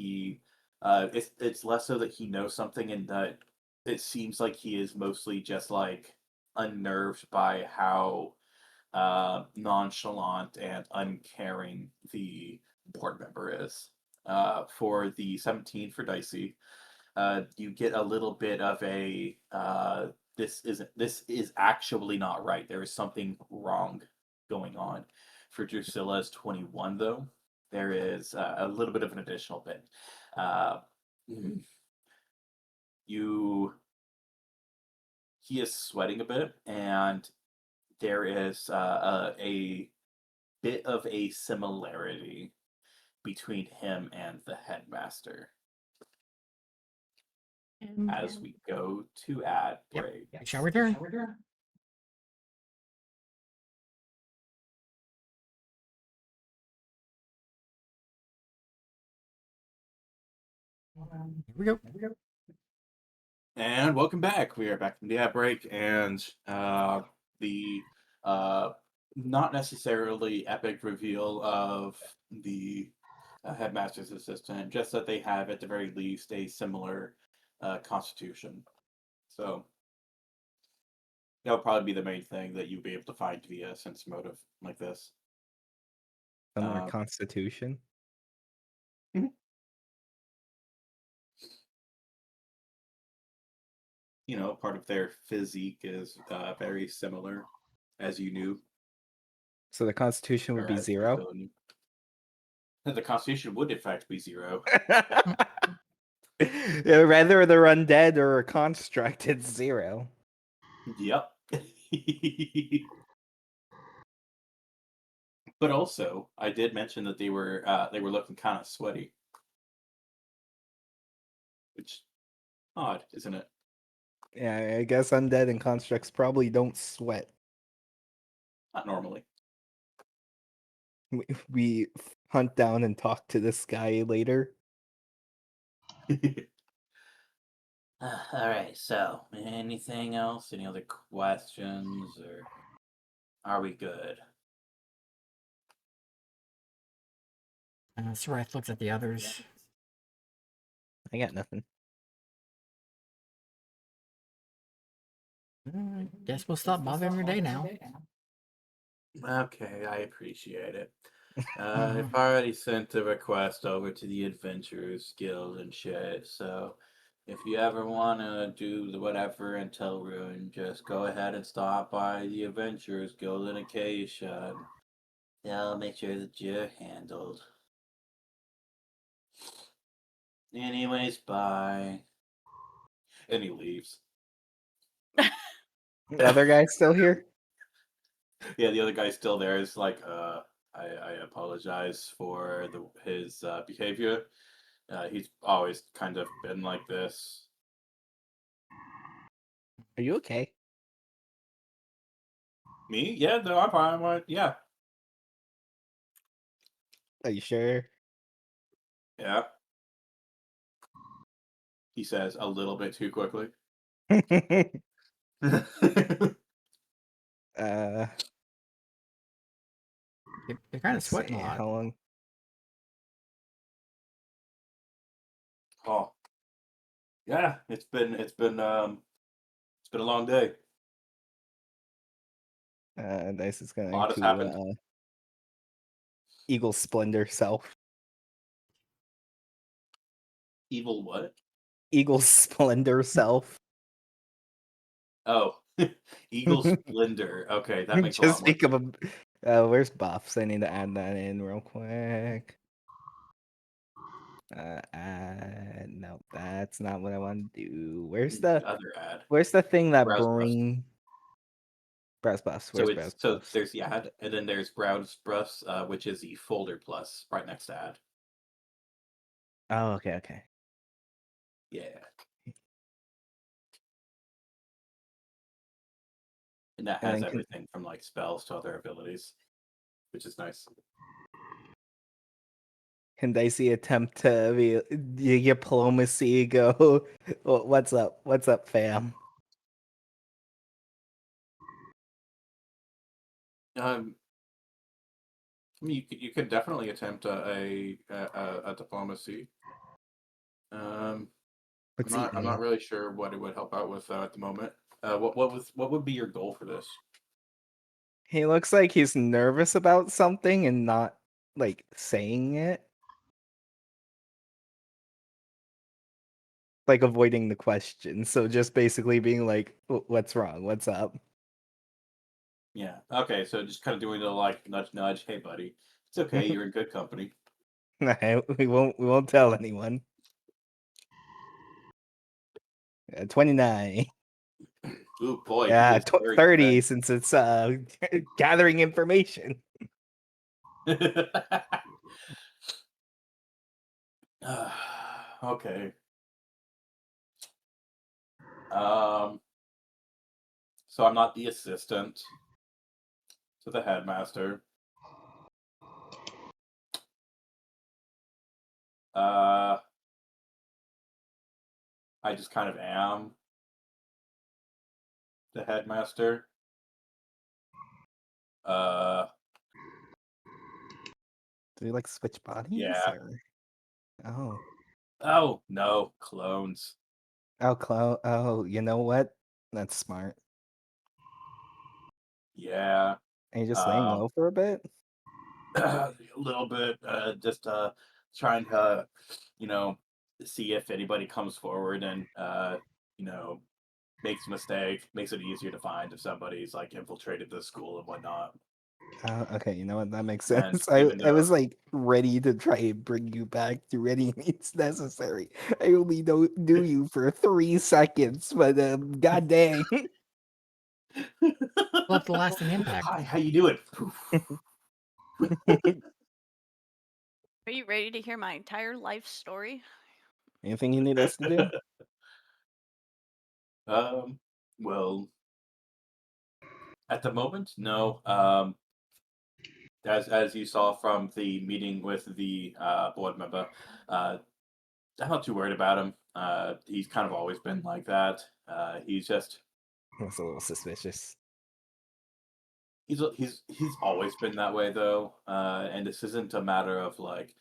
It's less so that he knows something, and that it seems like he is mostly just like unnerved by how nonchalant and uncaring the board member is. For the 17 for Dicey, you get a little bit of a this is actually not right. There is something wrong going on. For Drusilla's 21 though, there is a little bit of an additional bit. You He is sweating a bit, and there is a bit of a similarity between him and the headmaster as we go to ad Yep. break. We shall return. Here we go. And welcome back. We are back from the ad break, and the not necessarily epic reveal of the headmaster's assistant, just that they have at the very least a similar constitution. So that'll probably be the main thing that you'll be able to find via sense motive like this. Similar constitution. You know, part of their physique is very similar, as you knew. So the constitution would or be as 0. Bill knew. The constitution would in fact be 0. Yeah, whether they're undead or a construct, it's 0. Yep. But also, I did mention that they were looking kind of sweaty, which odd, isn't it? Yeah, I guess undead and constructs probably don't sweat. Not normally. We hunt down and talk to this guy later. All right. So, anything else? Any other questions, or are we good? Srath looks at the others. I got nothing. Guess we'll stop bothering your day now. Okay, I appreciate it. I've already sent a request over to the Adventurers Guild and shit, so if you ever want to do whatever until Ruin, just go ahead and stop by the Adventurers Guild in Acacia. They'll make sure that you're handled. Anyways, bye. And he leaves. The other guy's still here? Yeah, the other guy's still there. It's like, I apologize for his behavior. He's always kind of been like this. Are you okay? Me? Yeah, no, I'm fine. Yeah. Are you sure? Yeah. He says a little bit too quickly. You're kind of Let's sweating see, a lot. how long? Oh. Yeah, it's been a long day. Dice is A going lot has to happened. Eagle Splendor self. Evil what? Eagle Splendor self. Oh. Eagle Splendor. Okay, that makes a lot Just more think of sense. where's buffs? I need to add that in real quick. No, that's not what I want to do. Where's the other ad? Where's the thing that Browse buffs. browse buffs? So Where's it's browse so buffs? there's the ad, and then there's browse buffs, which is the folder plus right next to ad. Oh, okay. Yeah. And that And has then everything from like spells to other abilities, which is nice. Can Dicey attempt to be diplomacy? Go, what's up? What's up, fam? I mean, you could definitely attempt a diplomacy. I'm What's not eating you? really sure what it would help out with at the moment. What would be your goal for this? He looks like he's nervous about something and not like saying it. Like avoiding the question. So just basically being like, what's wrong? What's up? Yeah. Okay. So just kind of doing the like nudge nudge. Hey, buddy, it's okay. You're in good company. we won't tell anyone. 29. Ooh, boy, he Yeah, is very 30 since it's gathering information. Okay. So I'm not the assistant to the headmaster. I just kind of am the headmaster. Do they like switch bodies? Yeah. Or... Oh. Oh no, clones. Oh, you know what? That's smart. Yeah. And you're just laying low for a bit? A little bit, just trying to, you know, see if anybody comes forward and you know, makes a mistake, makes it easier to find if somebody's like infiltrated the school and whatnot. Okay, you know what? That makes And sense. even I though was like ready to try and bring you back through any means necessary. I only knew you for 3 seconds, but god dang. Left a lasting impact. Hi, how you doing? Are you ready to hear my entire life story? Anything you need us to do? Well, at the moment, no. As you saw from the meeting with the board member, I'm not too worried about him. He's kind of always been like that. He's just That's a little suspicious. he's always been that way though. And this isn't a matter of like,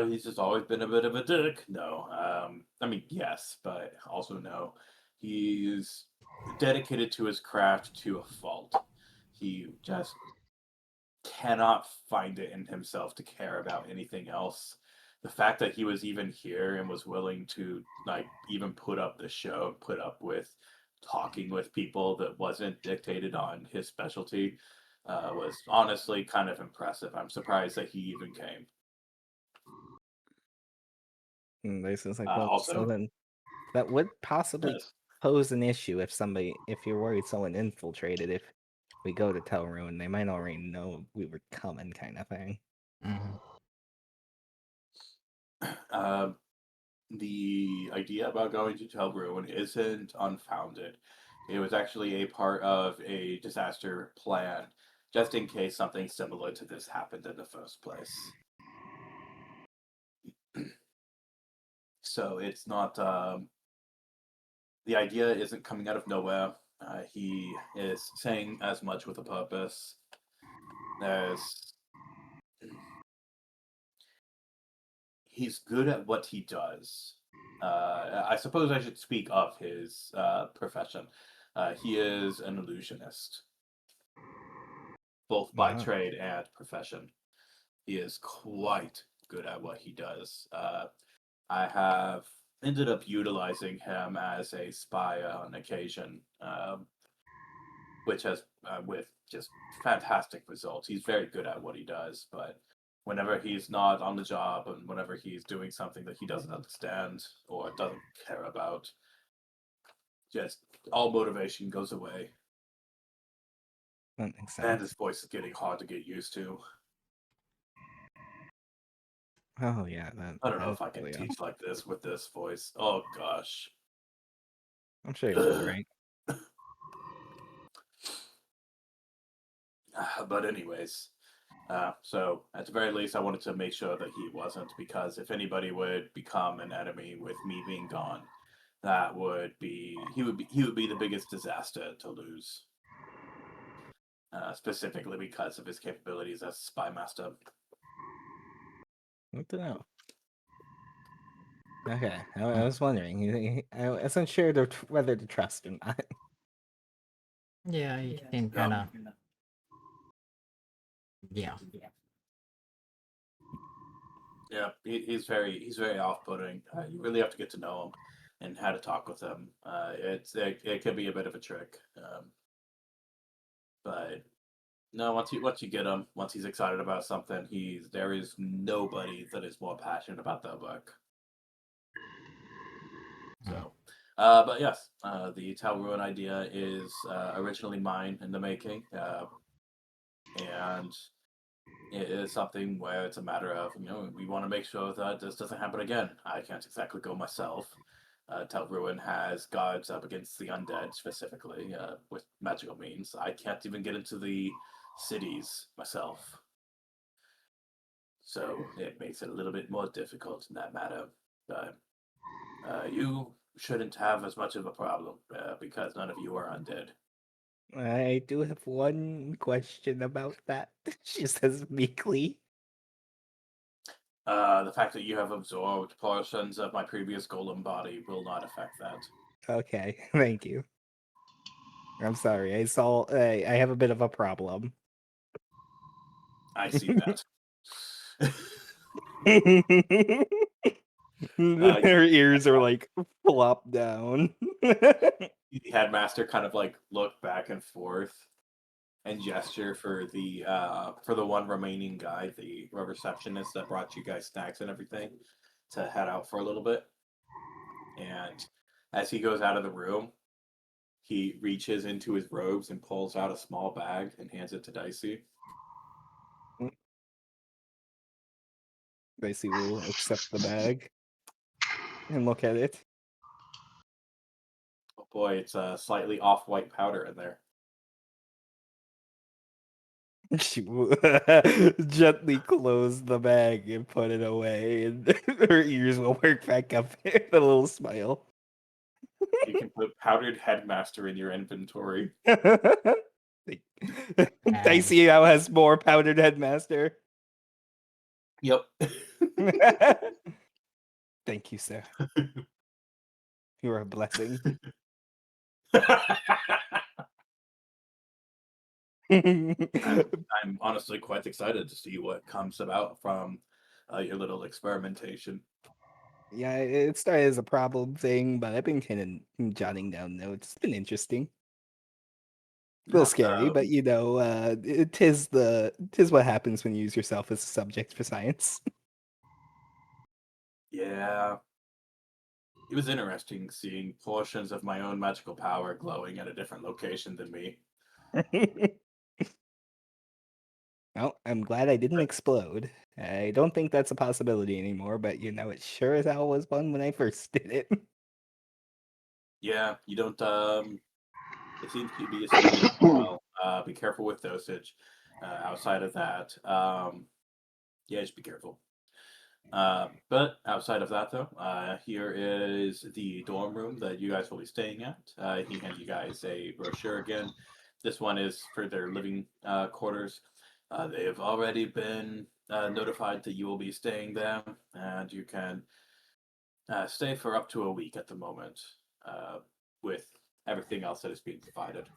he's just always been a bit of a dick. No. I mean, yes, but also no. He's dedicated to his craft to a fault. He just cannot find it in himself to care about anything else. The fact that he was even here and was willing to like even put up the show, put up with talking with people that wasn't dictated on his specialty, was honestly kind of impressive. I'm surprised that he even came. This is like, well, so Also, then that would possibly yes. pose an issue if you're worried someone infiltrated. If we go to tell Ruin, they might already know we were coming, kind of thing. Mhm. Um, the idea about going to Tell Ruin isn't unfounded. It was actually a part of a disaster plan, just in case something similar to this happened in the first place. So it's not, the idea isn't coming out of nowhere. He is saying as much with a purpose. There's, he's good at what he does. I suppose I should speak of his profession. He is an illusionist, both by Wow. trade and profession. He is quite good at what he does. I have ended up utilizing him as a spy on occasion, which has with just fantastic results. He's very good at what he does, but whenever he's not on the job and whenever he's doing something that he doesn't understand or doesn't care about, just all motivation goes away. That makes And sense. his voice is getting hard to get used to. Oh yeah, that I don't know is if I can really teach like this with this voice. Oh gosh. I'm sure you'll be alright. But anyways, so at the very least, I wanted to make sure that he wasn't, because if anybody would become an enemy with me being gone, that would be he would be the biggest disaster to lose. Specifically because of his capabilities as a spy master. What to know? Okay, I was wondering. I wasn't sure whether to trust or not. Yeah, you seem kind of. Yeah. Yeah, he's very off-putting. You really have to get to know him and how to talk with him. It can be a bit of a trick, but no, once you get him, once he's excited about something, there is nobody that is more passionate about that work. So, but yes, the Tau Ruin idea is originally mine in the making, and it is something where it's a matter of, we want to make sure that this doesn't happen again. I can't exactly go myself. Tel Ruin has guards up against the undead specifically with magical means. I can't even get into the cities myself. So it makes it a little bit more difficult in that matter. But you shouldn't have as much of a problem because none of you are undead. I do have one question about that. She says meekly. The fact that you have absorbed portions of my previous golem body will not affect that. Okay, thank you. I'm sorry. I have a bit of a problem. I see that. Her ears are like flop down. The headmaster kind of like look back and forth and gesture for the one remaining guy, the receptionist that brought you guys snacks and everything, to head out for a little bit. And as he goes out of the room, he reaches into his robes and pulls out a small bag and hands it to Dicey. Dicey will accept the bag and look at it. Oh boy, it's a slightly off-white powder in there. She will gently close the bag and put it away, and her ears will work back up with a little smile. You can put powdered headmaster in your inventory. Dicey now has more powdered headmaster. Yep. Thank you, sir. You are a blessing. I'm honestly quite excited to see what comes about from your little experimentation. Yeah, it started as a problem thing, but I've been kind of jotting down notes. It's been interesting. A little scary, but tis what happens when you use yourself as a subject for science. Yeah. It was interesting seeing portions of my own magical power glowing at a different location than me. Well, I'm glad I didn't explode. I don't think that's a possibility anymore, but it sure as hell was one when I first did it. Yeah, you don't. It seems to be a speed well. Be careful with dosage. Outside of that, yeah, just be careful. But outside of that, though, here is the dorm room that you guys will be staying at. He hands you guys a brochure again. This one is for their living quarters. They have already been notified that you will be staying there, and you can stay for up to a week at the moment with everything else that is being provided.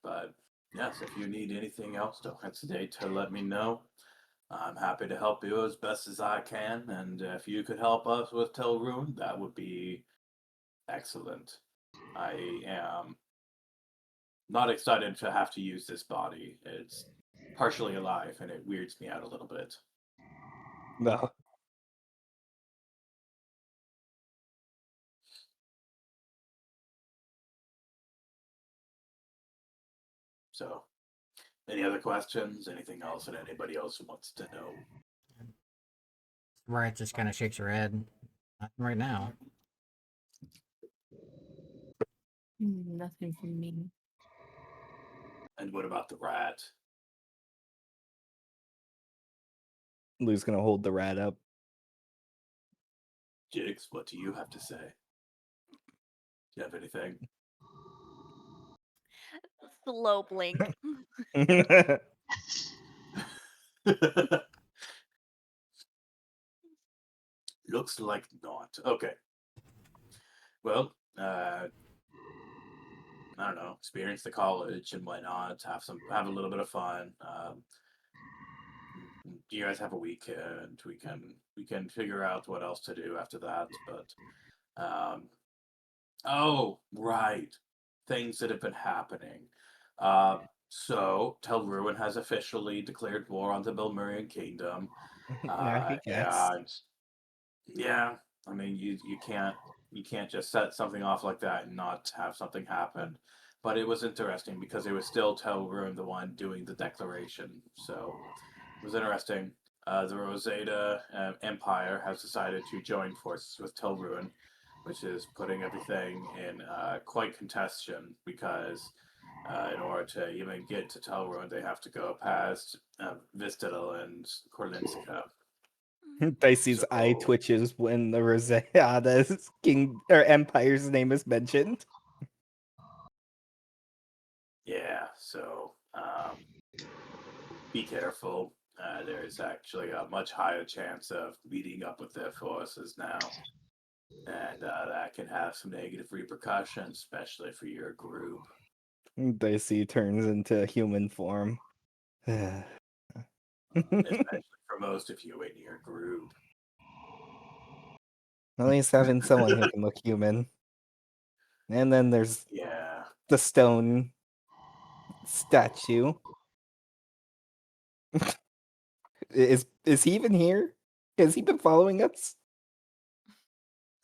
But yes, if you need anything else, don't hesitate to let me know. I'm happy to help you as best as I can, and if you could help us with Telrune, that would be excellent. I am not excited to have to use this body. It's partially alive, and it weirds me out a little bit. No. So, any other questions? Anything else that anybody else wants to know? Riot just kind of shakes her head. Nothing right now. Nothing from me. And what about the rat? Lou's gonna hold the rat up. Jigs, what do you have to say? Do you have anything? Slow blink. Looks like not. Okay. Well, I don't know, experience the college and whatnot. Have a little bit of fun. You guys have a weekend. We can figure out what else to do after that. But oh right, things that have been happening. So Telruin has officially declared war on the Belmurian Kingdom. I guess. And yeah, I mean you can't just set something off like that and not have something happen. But it was interesting because it was still Telruin the one doing the declaration. So it was interesting. The Rosada Empire has decided to join forces with Telruin, which is putting everything in quite contention because in order to even get to Telruin, they have to go past Vistadel and Korlinska. Dicey's eye So twitches when the Rosada's king or empire's name is mentioned. So be careful. There's actually a much higher chance of meeting up with their forces now. And that can have some negative repercussions, especially for your group. Dicey turns into human form. Especially for most of you in your group. At least having someone who can look human. And then there's Yeah. the stone statue. Is he even here? Has he been following us?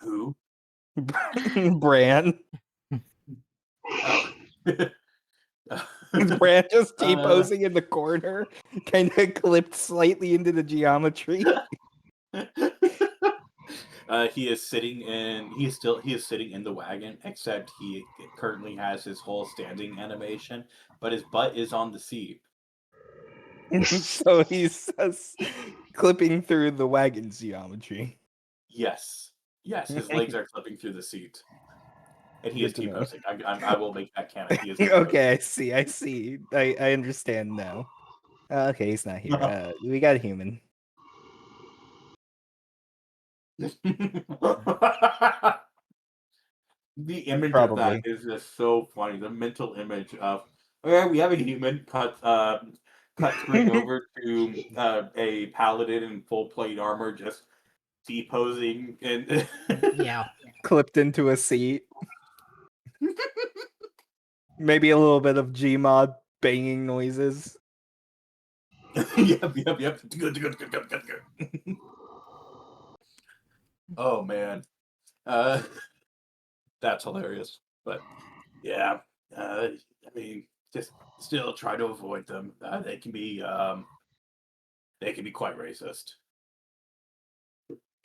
Who? Bran. Oh. Is Bran just T-posing in the corner, kind of clipped slightly into the geometry? He is sitting in. He is sitting in the wagon, except he currently has his whole standing animation, but his butt is on the seat. So he's clipping through the wagon's geometry. Yes, his legs are clipping through the seat, and he is Good to know. T-posing. I will make that canon. He is Okay, I see. I understand now. Okay, he's not here. We got a human. The image of that Probably. is just so funny. The mental image of, okay, we have a human cut screen over to a paladin in full plate armor just T-posing and Yeah. Clipped into a seat. Maybe a little bit of Gmod banging noises. yep. Good. Oh man, that's hilarious. But yeah, I mean, just still try to avoid them. They can be quite racist.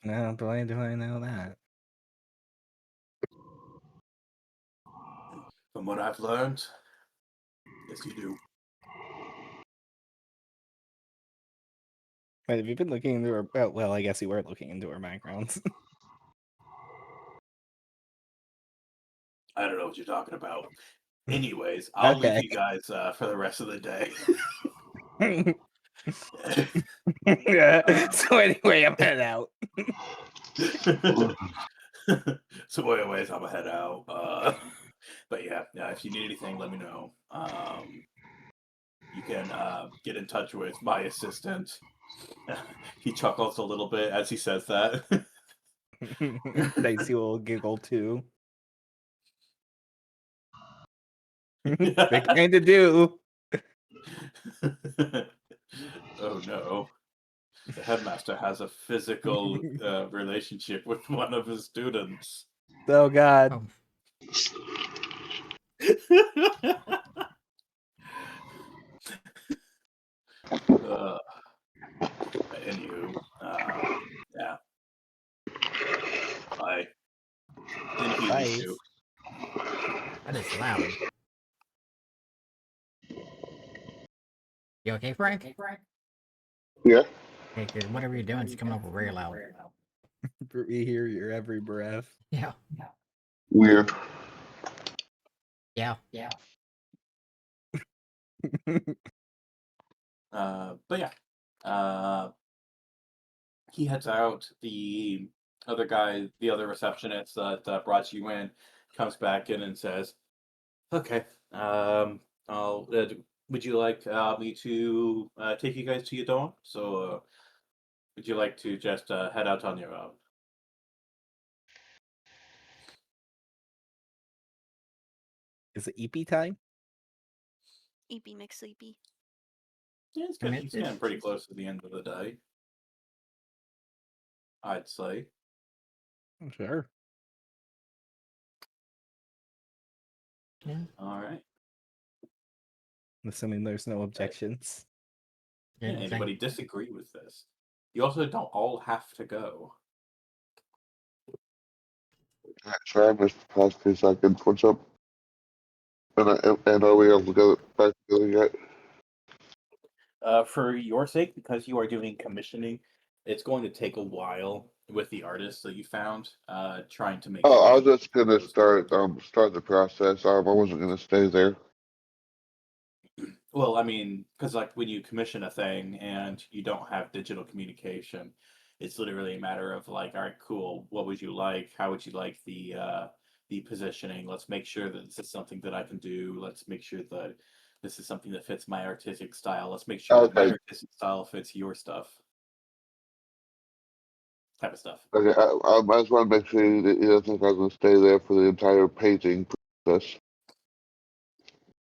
No, boy, do I know that. From what I've learned, yes, you do. Wait, have you been looking into our... Oh, well, I guess you were looking into our backgrounds. I don't know what you're talking about. Anyways, I'll leave Okay. you guys for the rest of the day. So anyway, I'm heading out. So anyways, I'm gonna head out. But yeah, if you need anything, let me know. You can get in touch with my assistant. He chuckles a little bit as he says that. Dicey will giggle too. They kind of do. Oh no. The headmaster has a physical relationship with one of his students. Oh God. Oh, Anywho, yeah. Bye. And he Bye. leaves too. that is loud. You okay, Frank? Yeah. Okay, because whatever you're doing is coming over very loud. We hear your every breath. Yeah. Weird. Yeah. But yeah. He heads out. The other guy, the other receptionist that brought you in, comes back in and says, "Okay, I'll. Would you like me to take you guys to your dorm? So, would you like to just head out on your own?" Is it EP time? Eepy McSleepy. Yeah, I mean, he's getting pretty close to the end of the day, I'd say. Sure. Yeah. All right. Assuming there's no objections. Yeah, Good thing. anybody disagree with this? You also don't all have to go. Sorry, I missed the past 2 seconds. What's up? And are we able to go back together yet? For your sake, because you are doing commissioning, it's going to take a while with the artists that you found, trying to make. Oh, I was space just gonna for those start the process. I wasn't gonna stay there. Well, I mean, because like when you commission a thing and you don't have digital communication, it's literally a matter of like, all right, cool. What would you like? How would you like the positioning? Let's make sure that this is something that I can do. Let's make sure that this is something that fits my artistic style. Let's make sure that my Okay. artistic style fits your stuff. Type of stuff. Okay. I just want to make sure that you don't think I was going to stay there for the entire painting process.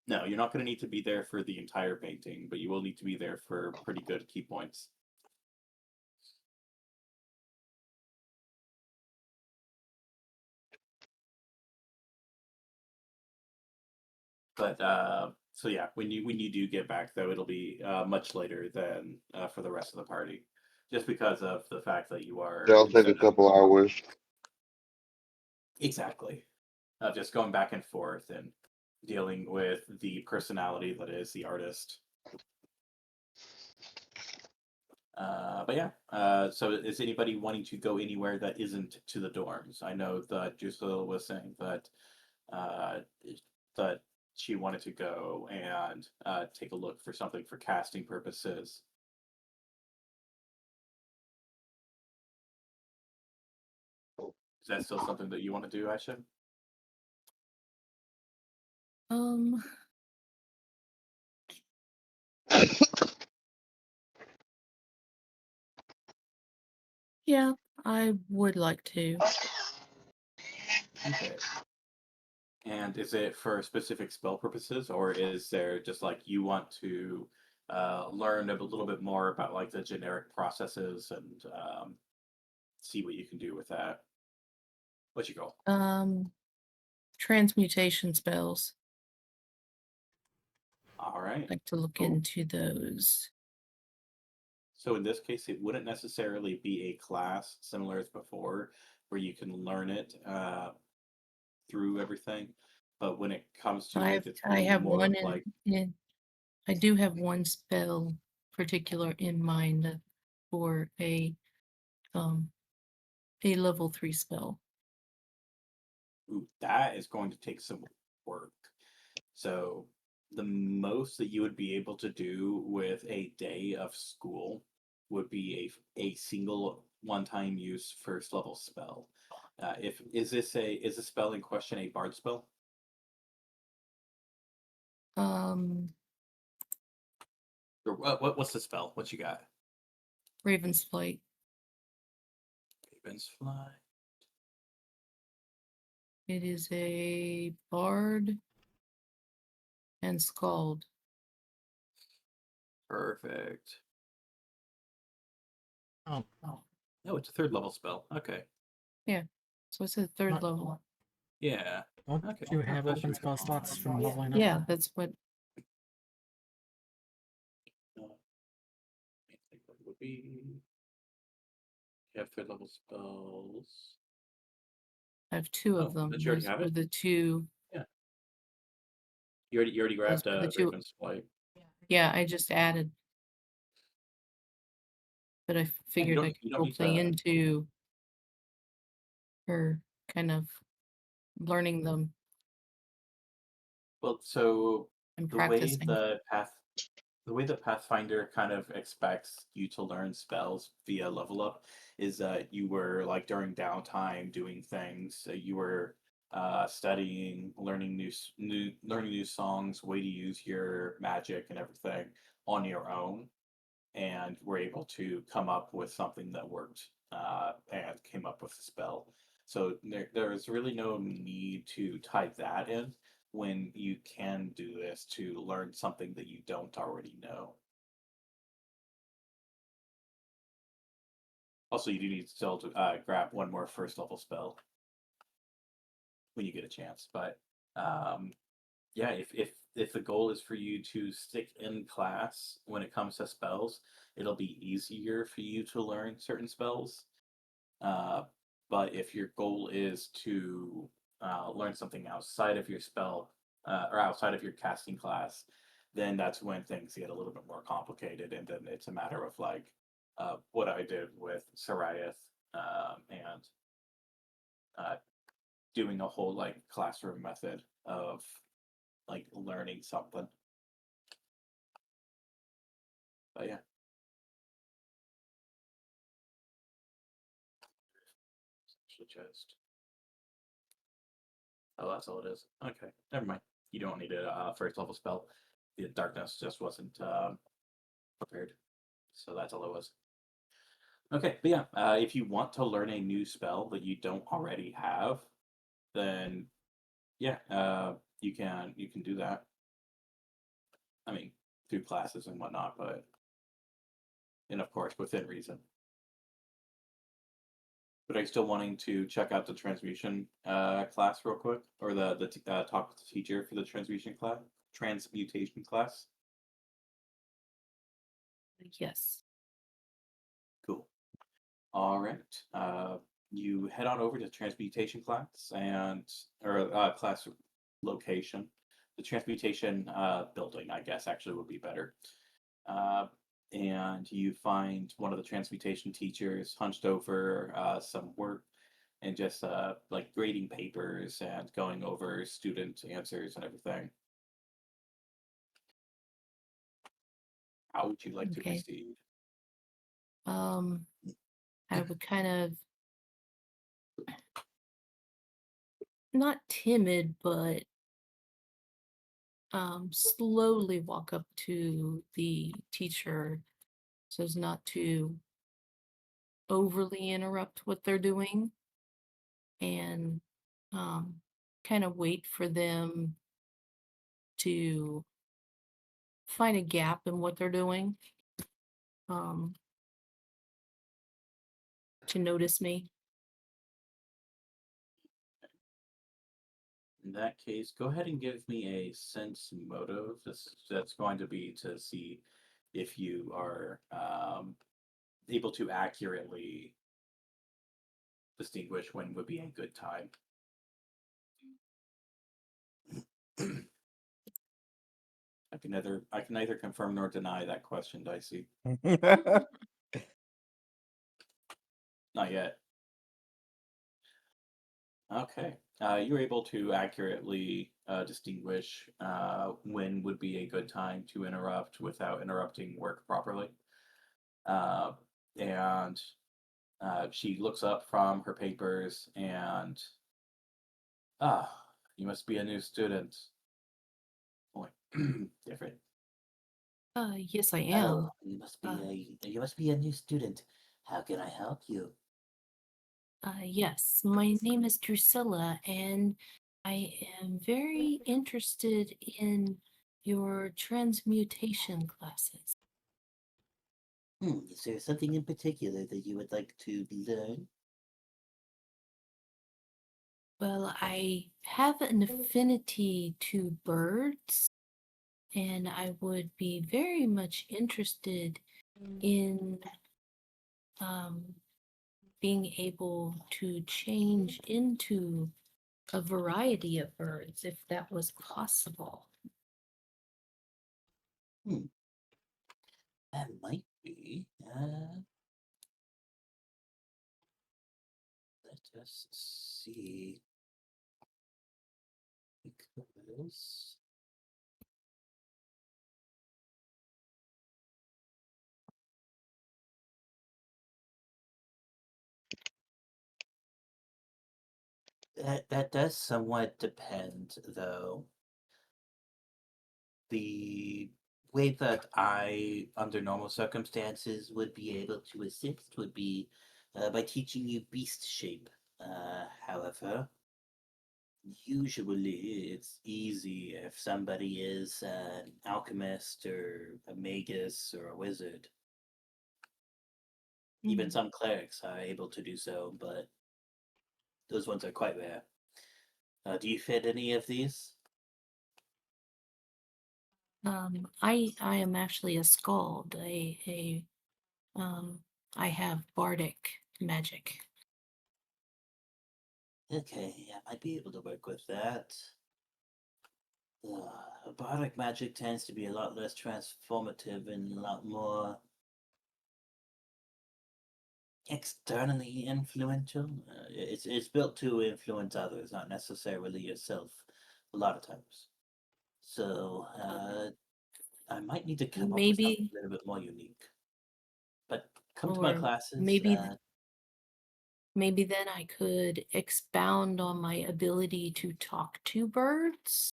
No, you're not going to need to be there for the entire painting, but you will need to be there for pretty good key points. But so yeah, when you do get back though, it'll be much later than for the rest of the party, just because of the fact that you are That'll take a instead of couple hours. exactly just going back and forth and dealing with the personality that is the artist. But yeah, so is anybody wanting to go anywhere that isn't to the dorms? I know that Drusilla was saying that uh, that she wanted to go and take a look for something for casting purposes. Is that still something that you want to do, Aisha? Um, yeah, I would like to. Okay. And is it for specific spell purposes, or is there just like you want to learn a little bit more about like the generic processes and see what you can do with that? What's your goal? Transmutation spells. All right. I'd like to look Cool. into those. So in this case, it wouldn't necessarily be a class similar as before, where you can learn it through everything. But when it comes to it, it's I really have more of one like, I do have one spell particular in mind for a level 3 spell. ooh, that is going to take some work. So the most that you would be able to do with a day of school would be a single one-time use first level spell. If is the spell in question a bard spell? Um, Or what's the spell? What you got? Raven's Flight. Raven's Fly. It is a bard and scald. Perfect. Oh, Oh, it's a third level spell. Okay. So it's a third Not- level. Yeah. don't Okay. you have That's open right. spell slots from leveling up? Yeah, that's what I think that would be. You have third level spells. I have two Oh, of them. but you already Those have were it? the two. You already Those grabbed were the two. Raven's Flight. Yeah, I just added, but I figured I could you don't go need play to. into her kind of learning them Well, so and the way practicing. the way the Pathfinder kind of expects you to learn spells via level up is that you were like during downtime doing things. So you were studying, learning learning new songs, way to use your magic and everything on your own, and were able to come up with something that worked and came up with a spell. So there's really no need to type that in when you can do this to learn something that you don't already know. Also, you do need still to grab one more first level spell when you get a chance. But um, yeah, if the goal is for you to stick in class when it comes to spells, it'll be easier for you to learn certain spells. Uh, but if your goal is to learn something outside of your spell or outside of your casting class, then that's when things get a little bit more complicated, and then it's a matter of like what I did with Sariath and uh, doing a whole like classroom method of like learning something. But yeah. Just. Oh, that's all it is. Okay, never mind. You don't need a first level spell. The darkness just wasn't prepared, so that's all it was. Okay, but yeah, if you want to learn a new spell that you don't already have, then yeah, you can do that. I mean, through classes and whatnot, but and of course within reason. But are you still wanting to check out the transmutation class real quick, or talk with the teacher for the transmutation class? Yes. Cool. All right. You head on over to transmutation class or class location. The transmutation building, I guess, actually would be better. And you find one of the transmutation teachers hunched over some work and just like grading papers and going over student answers and everything. How would you like to Okay. proceed? I would kind of not timid, but slowly walk up to the teacher so as not to overly interrupt what they're doing, and kind of wait for them to find a gap in what they're doing, um, to notice me. In that case, go ahead and give me a sense motive. That's going to be to see if you are able to accurately distinguish when would be a good time. I can neither confirm nor deny that question, Dicey. Not yet. Okay. You're able to accurately distinguish when would be a good time to interrupt without interrupting work properly. And she looks up from her papers and, you must be a new student. Oh, different. Yes, I Oh, am. you must be a new student. How can I help you? Yes, my name is Drusilla, and I am very interested in your transmutation classes. Is there something in particular that you would like to learn? Well, I have an affinity to birds, and I would be very much interested in um, being able to change into a variety of birds if that was possible. That might be. Let us see. Because that does somewhat depend, though. The way that I, under normal circumstances, would be able to assist would be by teaching you beast shape. However, usually it's easy if somebody is an alchemist or a magus or a wizard. Even some clerics are able to do so, but those ones are quite rare. Do you fit any of these? I am actually a skald. I have bardic magic. Okay, I might be able to work with that. Bardic magic tends to be a lot less transformative and a lot more externally influential. It's built to influence others, not necessarily yourself. A lot of times. So I might need to come up with Maybe, something a little bit more unique. But come to my or classes. maybe then I could expound on my ability to talk to birds.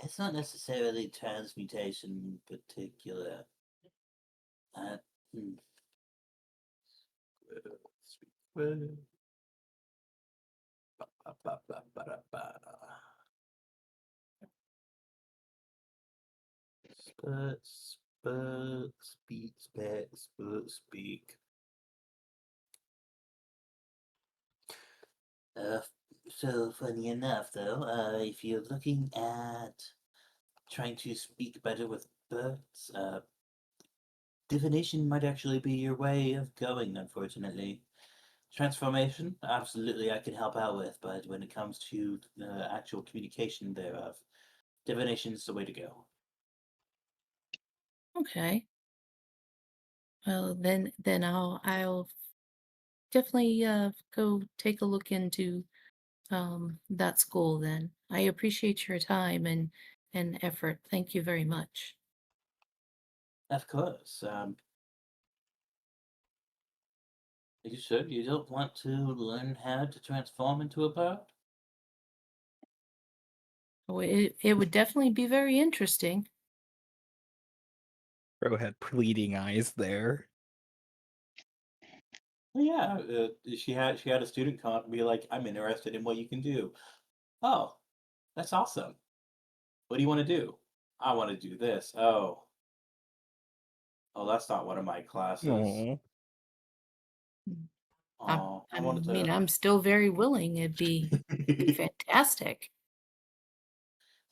It's not necessarily transmutation in particular. Uh, hmm. Speak with. Ba-ba-ba-ba-ba-ba. Speak. Uh, so funny enough, though, if you're looking at trying to speak better with birds, divination might actually be your way of going, unfortunately. Transformation, absolutely, I can help out with, but when it comes to actual communication thereof, divination is the way to go. Okay. Well, then I'll definitely go take a look into that school then. I appreciate your time and effort. Thank you very much. Of course. You sure you don't want to learn how to transform into a bird? Oh, it would definitely be very interesting. Bro had pleading eyes there. Well, yeah, she had a student come up and be like, "I'm interested in what you can do." Oh, that's awesome. What do you want to do? I want to do this. Oh, that's not one of my classes. Aw. I, Oh, I I wanted mean, to. I'm still very willing. It'd be fantastic.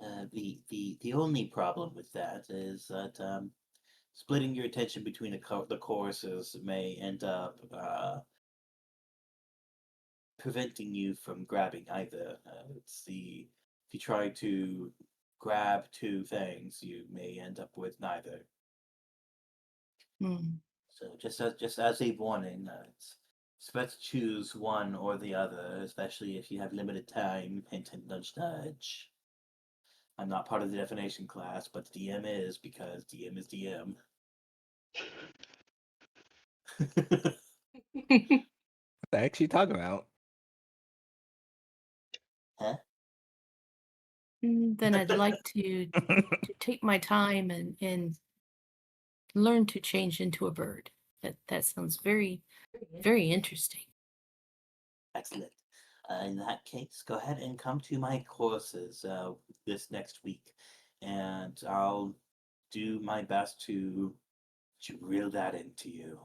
The only problem with that is that splitting your attention between the courses may end up preventing you from grabbing either. If you try to grab two things, you may end up with neither. Hmm. So just as a warning, it's best to choose one or the other, especially if you have limited time. Hint, hint, nudge, nudge. I'm not part of the definition class, but the DM is because DM is DM. What the heck she talking about? Huh? Then I'd like to take my time and learn to change into a bird. That sounds very, very interesting. Excellent. In that case, go ahead and come to my courses this next week, and I'll do my best to drill that into you.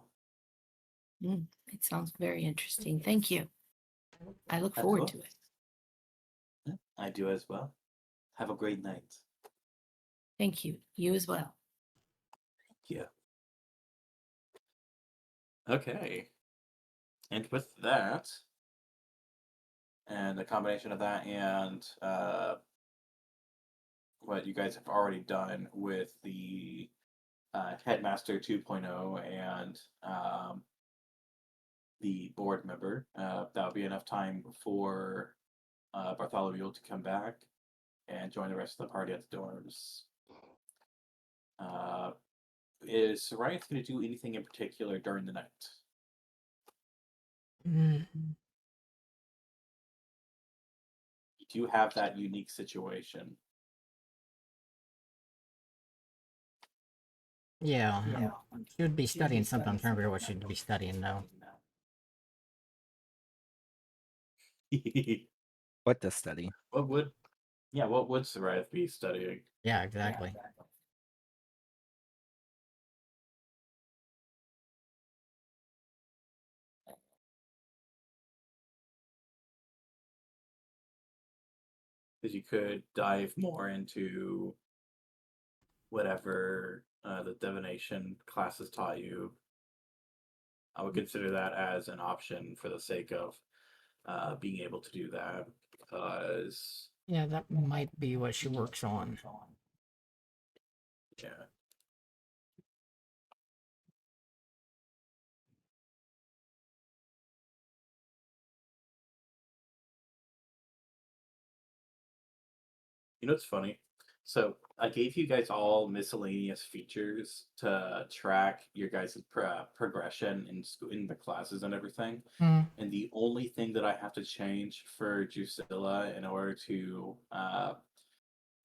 It sounds very interesting. Thank you. I look Of forward to course. it. Yeah, I do as well. Have a great night. Thank you. You as well. Yeah. Okay. And with that, and a combination of that and what you guys have already done with the Headmaster 2.0 and the board member, that'll be enough time for Bartholomew to come back and join the rest of the party at the dorms. Is Soraya going to do anything in particular during the night? Mm, You do have that unique situation. yeah, she would be studying something. I'm trying to figure out what she'd be studying though. What to study? what would Soraya be studying? Yeah, exactly. Because you could dive more into whatever the divination classes taught you. I would consider that as an option for the sake of being able to do that. Because Yeah, that might be what she works on. yeah, know what's funny? So I gave you guys all miscellaneous features to track your guys' progression in the classes and everything. Hmm. And the only thing that I have to change for Drusilla in order to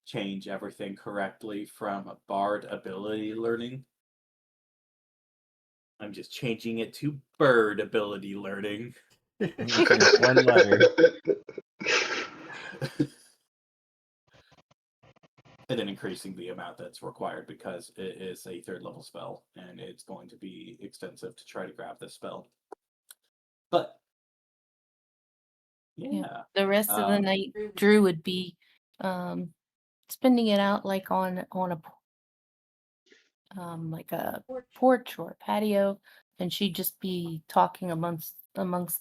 change everything correctly from Bard ability learning, I'm just changing it to Bird ability learning. Just one letter. And then increasing the amount that's required because it is a 3rd level spell and it's going to be extensive to try to grab this spell. But yeah. The rest of the night, Drew would be spending it out like on a like a porch or a patio, and she'd just be talking amongst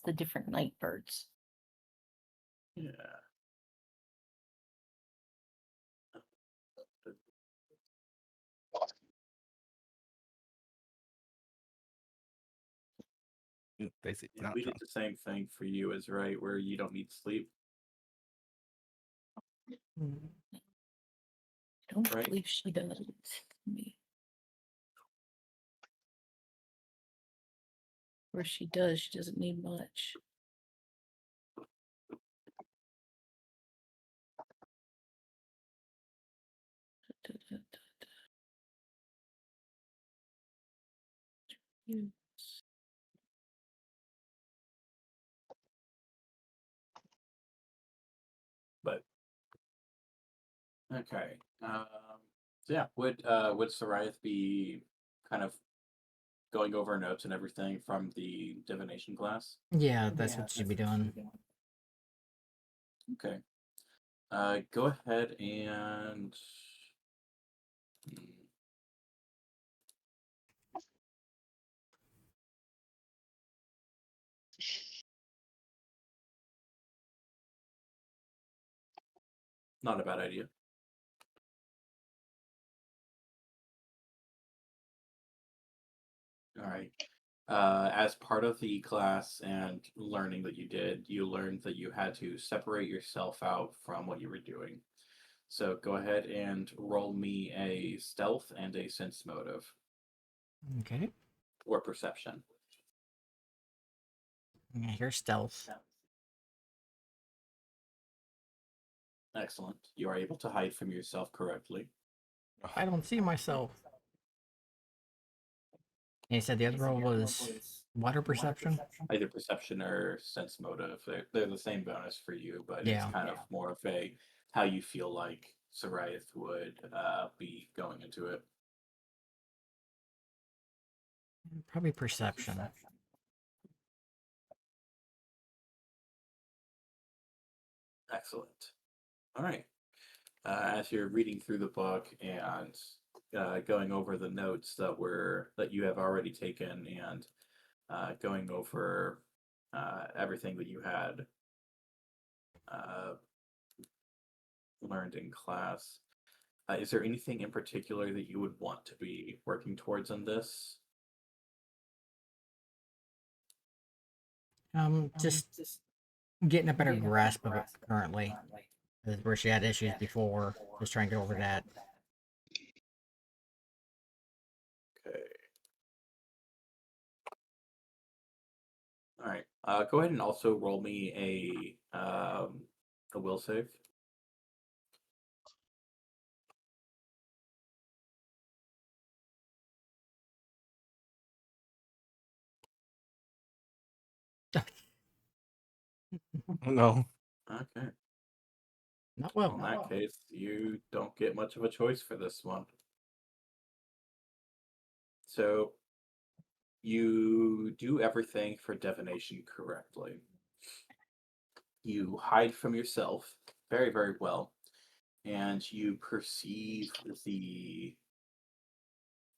the different night birds. Yeah. Basically, Yeah, not we drunk. did the same thing for you, is right, where you don't need sleep. I don't Right. believe she does. Or she does, she doesn't need much. But okay. So yeah, would Sorayth be kind of going over notes and everything from the divination class? Yeah, that's what you'd be doing. Okay. Go ahead and not a bad idea. All right. As part of the class and learning that you did, you learned that you had to separate yourself out from what you were doing. So go ahead and roll me a stealth and a sense motive Okay. or perception. Yeah, here's stealth. Excellent. You are able to hide from yourself correctly. I don't see myself. And you said the other roll was water perception? Either perception or sense motive. They're the same bonus for you, but Yeah. it's kind of more of a how you feel like Sorayth would be going into it. Probably perception. Excellent. All right. As you're reading through the book and going over the notes that you have already taken and going over everything that you had learned in class, is there anything in particular that you would want to be working towards in this? Just getting a better grasp of it currently. Where she had issues before. Just trying to get over that. Okay. All right. Go ahead and also roll me a will save. No. Okay. Not Well, well. in that case, you don't get much of a choice for this one. So you do everything for divination correctly. You hide from yourself very, very well, and you perceive the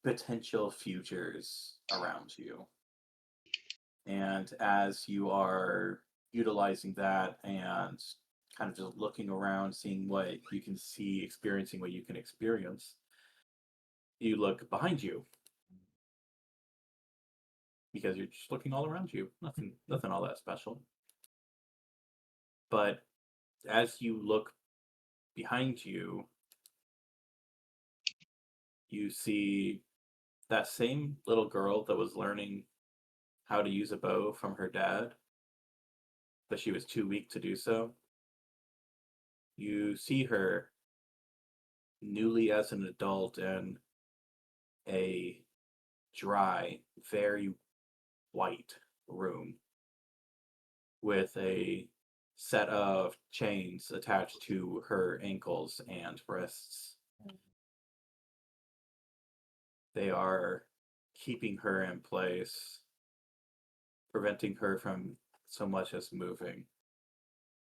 potential futures around you. And as you are utilizing that and kind of just looking around, seeing what you can see, experiencing what you can experience, you look behind you because you're just looking all around you. Nothing all that special. But as you look behind you, you see that same little girl that was learning how to use a bow from her dad, but she was too weak to do so. You see her newly as an adult in a dry, very white room with a set of chains attached to her ankles and wrists. They are keeping her in place, preventing her from so much as moving.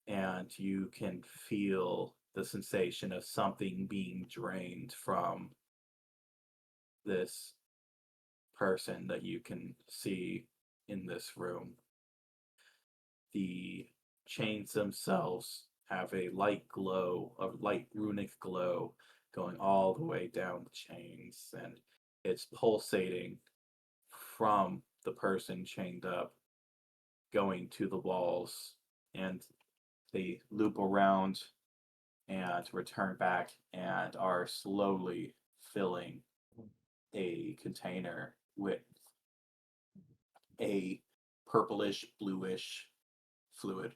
And you can feel the sensation of something being drained from this person that you can see in this room. The chains themselves have a light glow, a light runic glow going all the way down the chains, and it's pulsating from the person chained up, going to the walls, and they loop around and return back and are slowly filling a container with a purplish bluish fluid.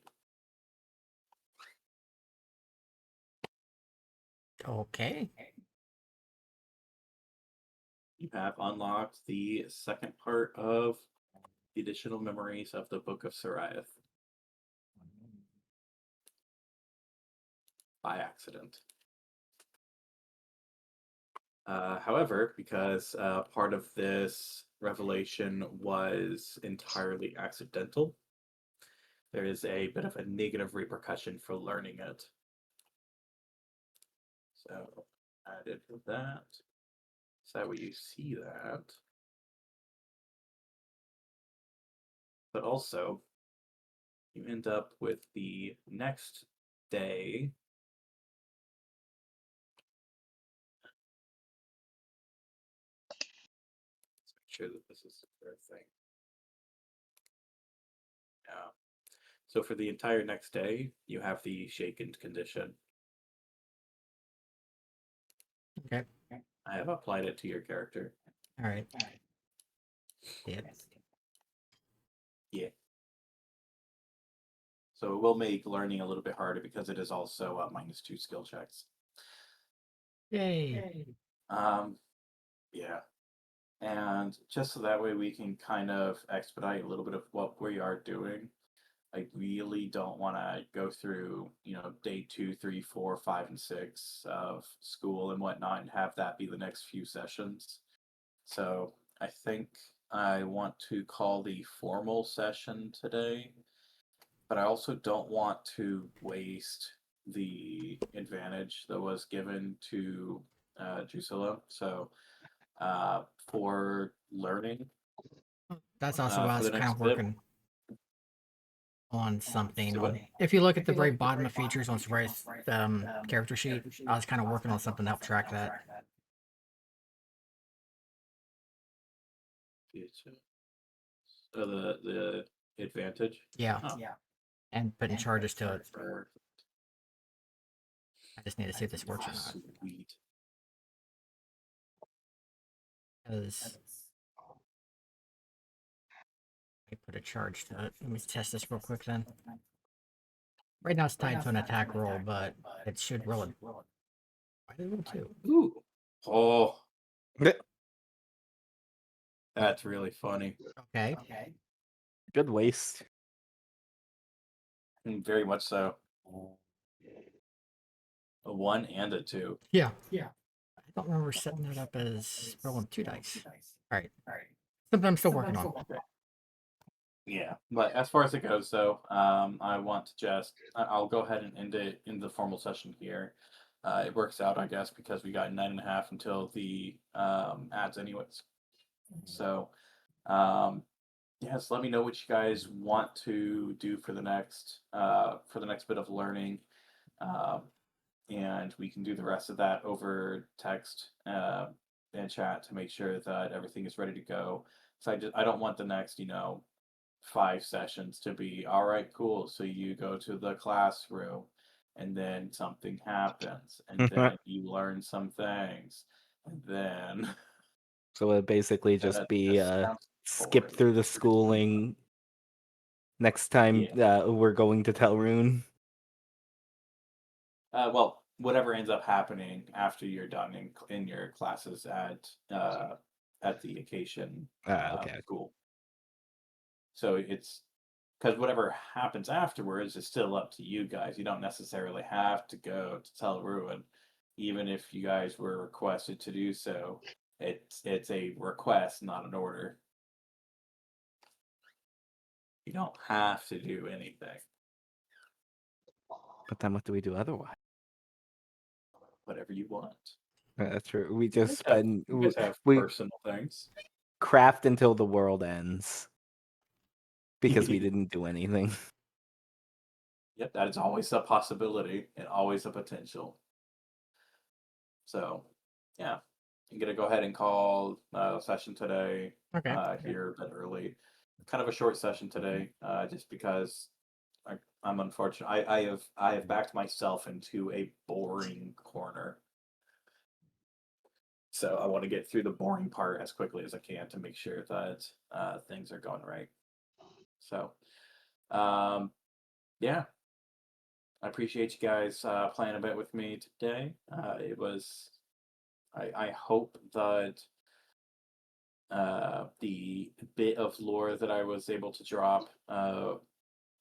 Okay. You have unlocked the second part of the additional memories of the Book of Sariath by accident. However, because part of this revelation was entirely accidental, there is a bit of a negative repercussion for learning it. So, added that. So that way you see that. But also, you end up with the next day. Let's make sure that this is the correct thing. Yeah. So for the entire next day, you have the shaken condition. Okay. I have applied it to your character. All right. See it. Yeah. So it will make learning a little bit harder because it is also -2 skill checks. Yay. Yeah. And just so that way we can kind of expedite a little bit of what we are doing. I really don't want to go through, day 2, 3, 4, 5, and 6 of school and whatnot and have that be the next few sessions. So I think I want to call the formal session today, but I also don't want to waste the advantage that was given to Drusilla. So for learning, That's also what I for was the kind next of bit, working on something. Do what? If you look at the very bottom of features on Sariath's character sheet, I was kind of working on something to help track that. So the advantage. Yeah. Oh, And putting charges to it. perfect. I just need to see if this works or not. Sweet. Because I put a charge to it. Let me test this real quick then. Right now it's tied to an attack roll, but it should roll it. Why did it roll 2? Ooh. Oh, that's really funny. Okay. Good waste. Very much so. A 1 and a 2. Yeah. I don't remember setting it up as rolling 2 dice. Alright. Something I'm still working on. Yeah, but as far as it goes, though, I want to I'll go ahead and end it in the formal session here. It works out, I guess, because we got 9.5 until the ads, anyways. So, yes, let me know what you guys want to do for the next bit of learning, and we can do the rest of that over text and chat to make sure that everything is ready to go. So I don't want the next 5 sessions to be all right, cool. So you go to the classroom and then something happens, and then you learn some things, and then So it'd basically that just be sounds skip boring. through the schooling. Next time we're going to Telrune. Well, whatever ends up happening after you're done in your classes at the Acacian Okay. school. So it's because whatever happens afterwards is still up to you guys. You don't necessarily have to go to Telruin, even if you guys were requested to do so. It's a request, not an order. You don't have to do anything. But then what do we do otherwise? Whatever you want. That's true. We just You guys have we personal things. craft until the world ends. Because we didn't do anything. Yep, that is always a possibility and always a potential. So, yeah, I'm gonna go ahead and call session today. Okay. Here a bit early, kind of a short session today, just because I'm unfortunate. I have backed myself into a boring corner. So I want to get through the boring part as quickly as I can to make sure that things are going right. So, yeah, I appreciate you guys playing a bit with me today. It was. I hope that the bit of lore that I was able to drop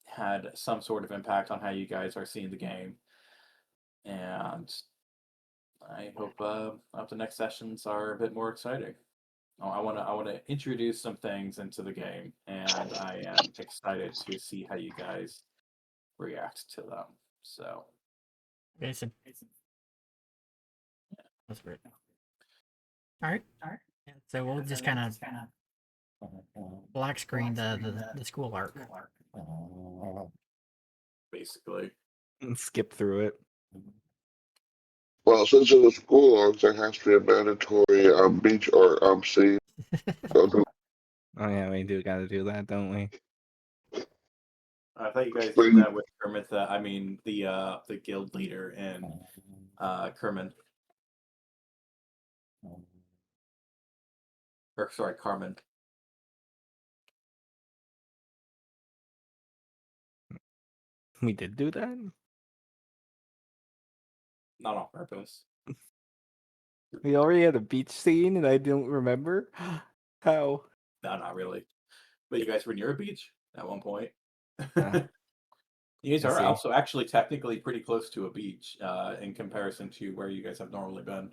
had some sort of impact on how you guys are seeing the game, and I hope the next sessions are a bit more exciting. I want to introduce some things into the game, and I am excited to see how you guys react to them. So, Okay, so that's great. All right. And so we'll just kind of black screen the school arc. basically, And skip through it. Well, since it's a school arc, there has to be a mandatory beach or scene. So Oh yeah, we do gotta do that, don't we? I thought you guys did that with Kermit. I mean, the guild leader and Kermit. Or sorry, Carmen. We did do that? Not on purpose. We already had a beach scene and I don't remember? How? No, not really. But you guys were near a beach at one point. Uh, You guys I are see. also actually technically pretty close to a beach in comparison to where you guys have normally been.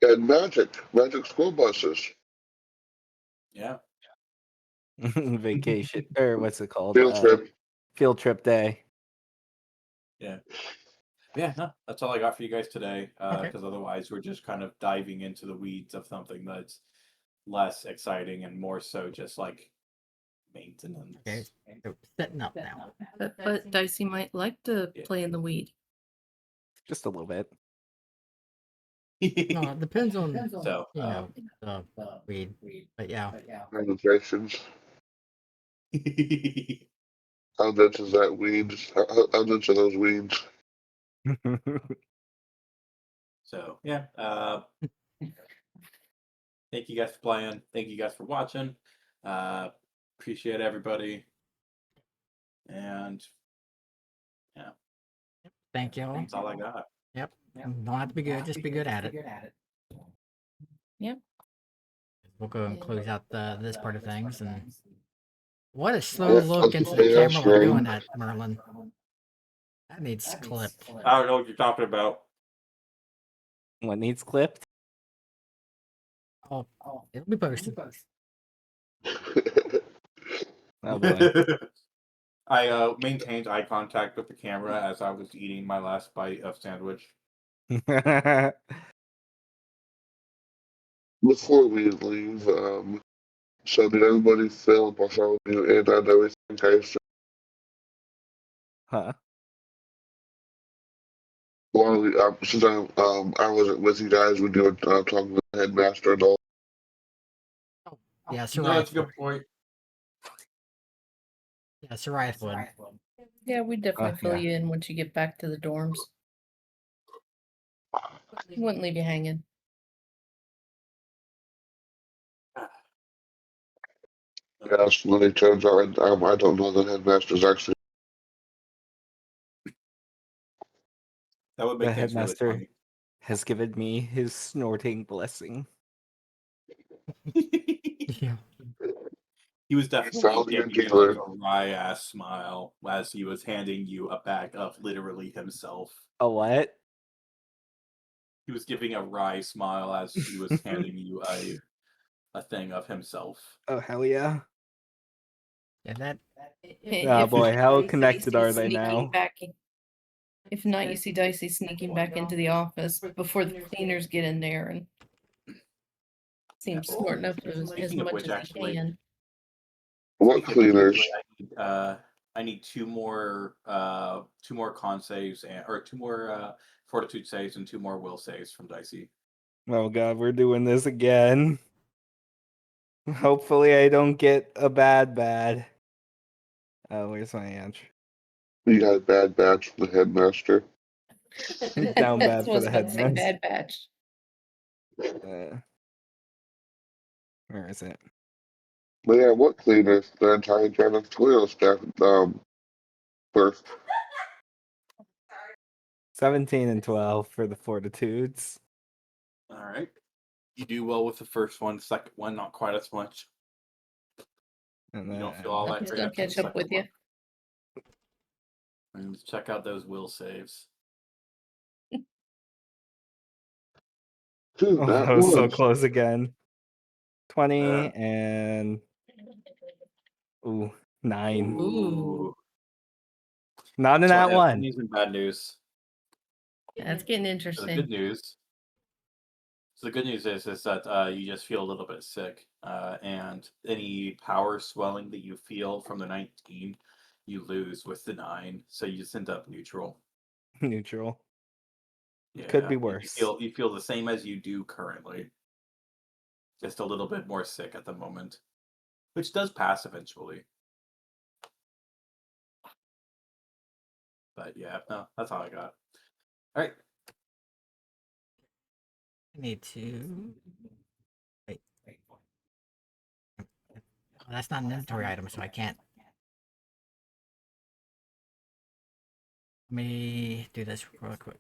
and magic school buses. Yeah. Vacation, or what's it called? Field trip. Field trip day. Yeah. Yeah, no, that's all I got for you guys today. Okay. Because otherwise, we're just kind of diving into the weeds of something that's less exciting and more so just like maintenance. Okay, so setting up now. But Dicey might like to Yeah. play in the weed. Just a little bit. No, it depends on So, you know the weed, but yeah. Conversations. How dense is that weeds? How dense are those weeds? So yeah, thank you guys for playing. Thank you guys for watching. Appreciate everybody. And yeah, Thank y'all. that's all I got. Yep. Don't have to be good, just be good at it. Yep. We'll go and close out this part of things. And what a slow Yeah, look into the yeah, camera we're sure. doing that, Merlin. That needs clipped. I don't know what you're talking about. What needs clipped? Oh, it'll be posted. Oh boy. I maintained eye contact with the camera as I was eating my last bite of sandwich. Before we leave, so did everybody fill Bartholomew and everything? Okay, Huh? well, since I wasn't with you guys when you were talking to the headmaster and all. Yeah, sure. No, that's a good point. Yeah, Sariah would. Yeah, we definitely fill yeah. you in once you get back to the dorms. He wouldn't leave you hanging. Yes, when it turns out I don't know the headmaster's actually. That would The make things really headmaster funny. has given me his snorting blessing. Yeah. He was definitely Found your giving you dealer. like a wry ass smile as he was handing you a bag of literally himself. A what? He was giving a wry smile as he was handing you a thing of himself. Oh, hell yeah. Yeah, that Oh If boy, how Dicey connected are they sneaking now? if not, you see Dicey sneaking back into the office before the cleaners get in there and seems Yeah. snorting up as Speaking of much which, as actually, he can. What Speaking of which, cleaners? I need two more con saves or two more fortitude saves and two more will saves from Dicey. Oh god, we're doing this again. Hopefully I don't get a bad. Oh, where's my answer? You got a bad batch from the headmaster. Down That's bad what for I was the about to say, headmaster. bad batch. Where is it? But yeah, what cleaners? The entire janitorial staff first. 17 and 12 for the fortitudes. All right, you do well with the first one. The second one, not quite as much. And You then don't feel all that great Don't after the catch up second with you. one. And check out those will saves. Dude, oh, that that was so was. close again. 20 Uh. and 9. Ooh. Not in So I that have good one. news and bad news. That's getting So the interesting. good news. So the good news is that you just feel a little bit sick, and any power swelling that you feel from the 19, you lose with the 9. So you just end up neutral. Neutral. Yeah, Could be and worse. You feel the same as you do currently, just a little bit more sick at the moment, which does pass eventually. But yeah, no, that's all I got. All right. I need to. Wait. Oh, that's not an inventory item, so I can't. Let me do this real quick.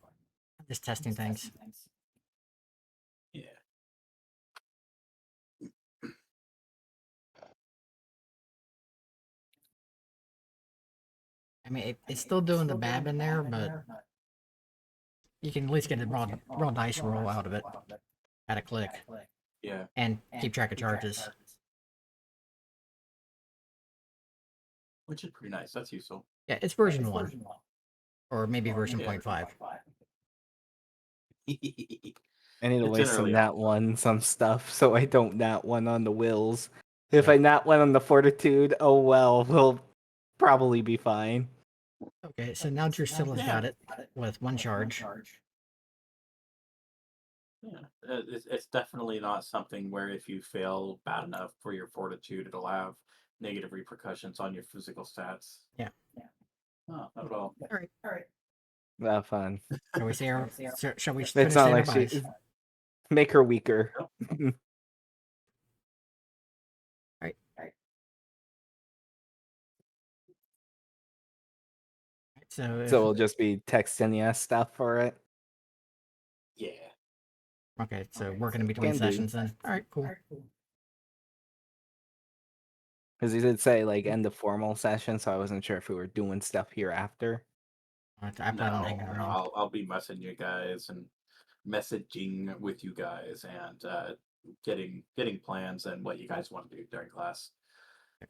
Just testing things. Yeah. I mean, it's still doing the BAB in there, but you can at least get a raw dice roll out of it at a click Yeah. and keep track of charges. Which is pretty nice. That's useful. Yeah, it's version 1. Or maybe version Yeah. 0.5. I need to It's waste an some early nat 1 some stuff so I don't nat 1 on the wills. If Yeah. I nat 1 on the fortitude, oh well, we'll probably be fine. Okay, so now Drusilla's got it with 1 charge. Yeah, it's definitely not something where if you fail bad enough for your fortitude, it'll have negative repercussions on your physical stats. Yeah. Oh, not at all. All right. Fun. Shall we say our, shall we It's finish not saying our like she buys? make her weaker. Right. So, So we'll just be texting you stuff for it. Yeah. okay, so working in between Can do. sessions then. All right, cool. Because he did say like end of formal session, so I wasn't sure if we were doing stuff here after. I plan on hanging around. I'll be messaging you guys and messaging with you guys and getting plans and what you guys want to do during class,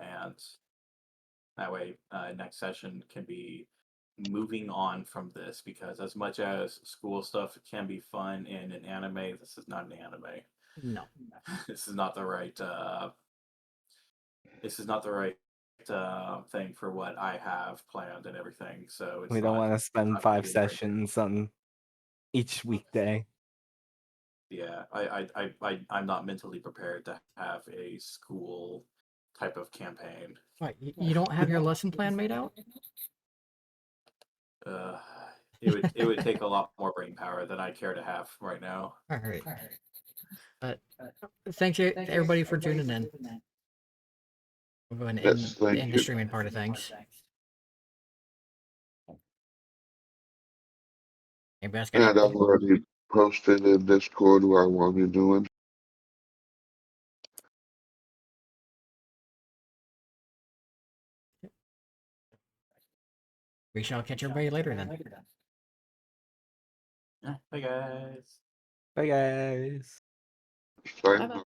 and that way next session can be moving on from this, because as much as school stuff can be fun in an anime, this is not an anime. No. This is not the right thing for what I have planned and everything. So it's We don't not, want to it's spend not 5 really the right thing. sessions on each weekday. Yeah, I'm not mentally prepared to have a school type of campaign. What, you don't have your lesson plan made out? It would take a lot more brain power than I care to have right now. All right. But thanks everybody for tuning in. We'll go ahead and Yes, end thank the you. streaming part of things. Anybody else got And I've anything? already posted in Discord what I want to be doing. We shall catch everybody later then. Bye, guys. Bye, guys. Bye. Bye-bye.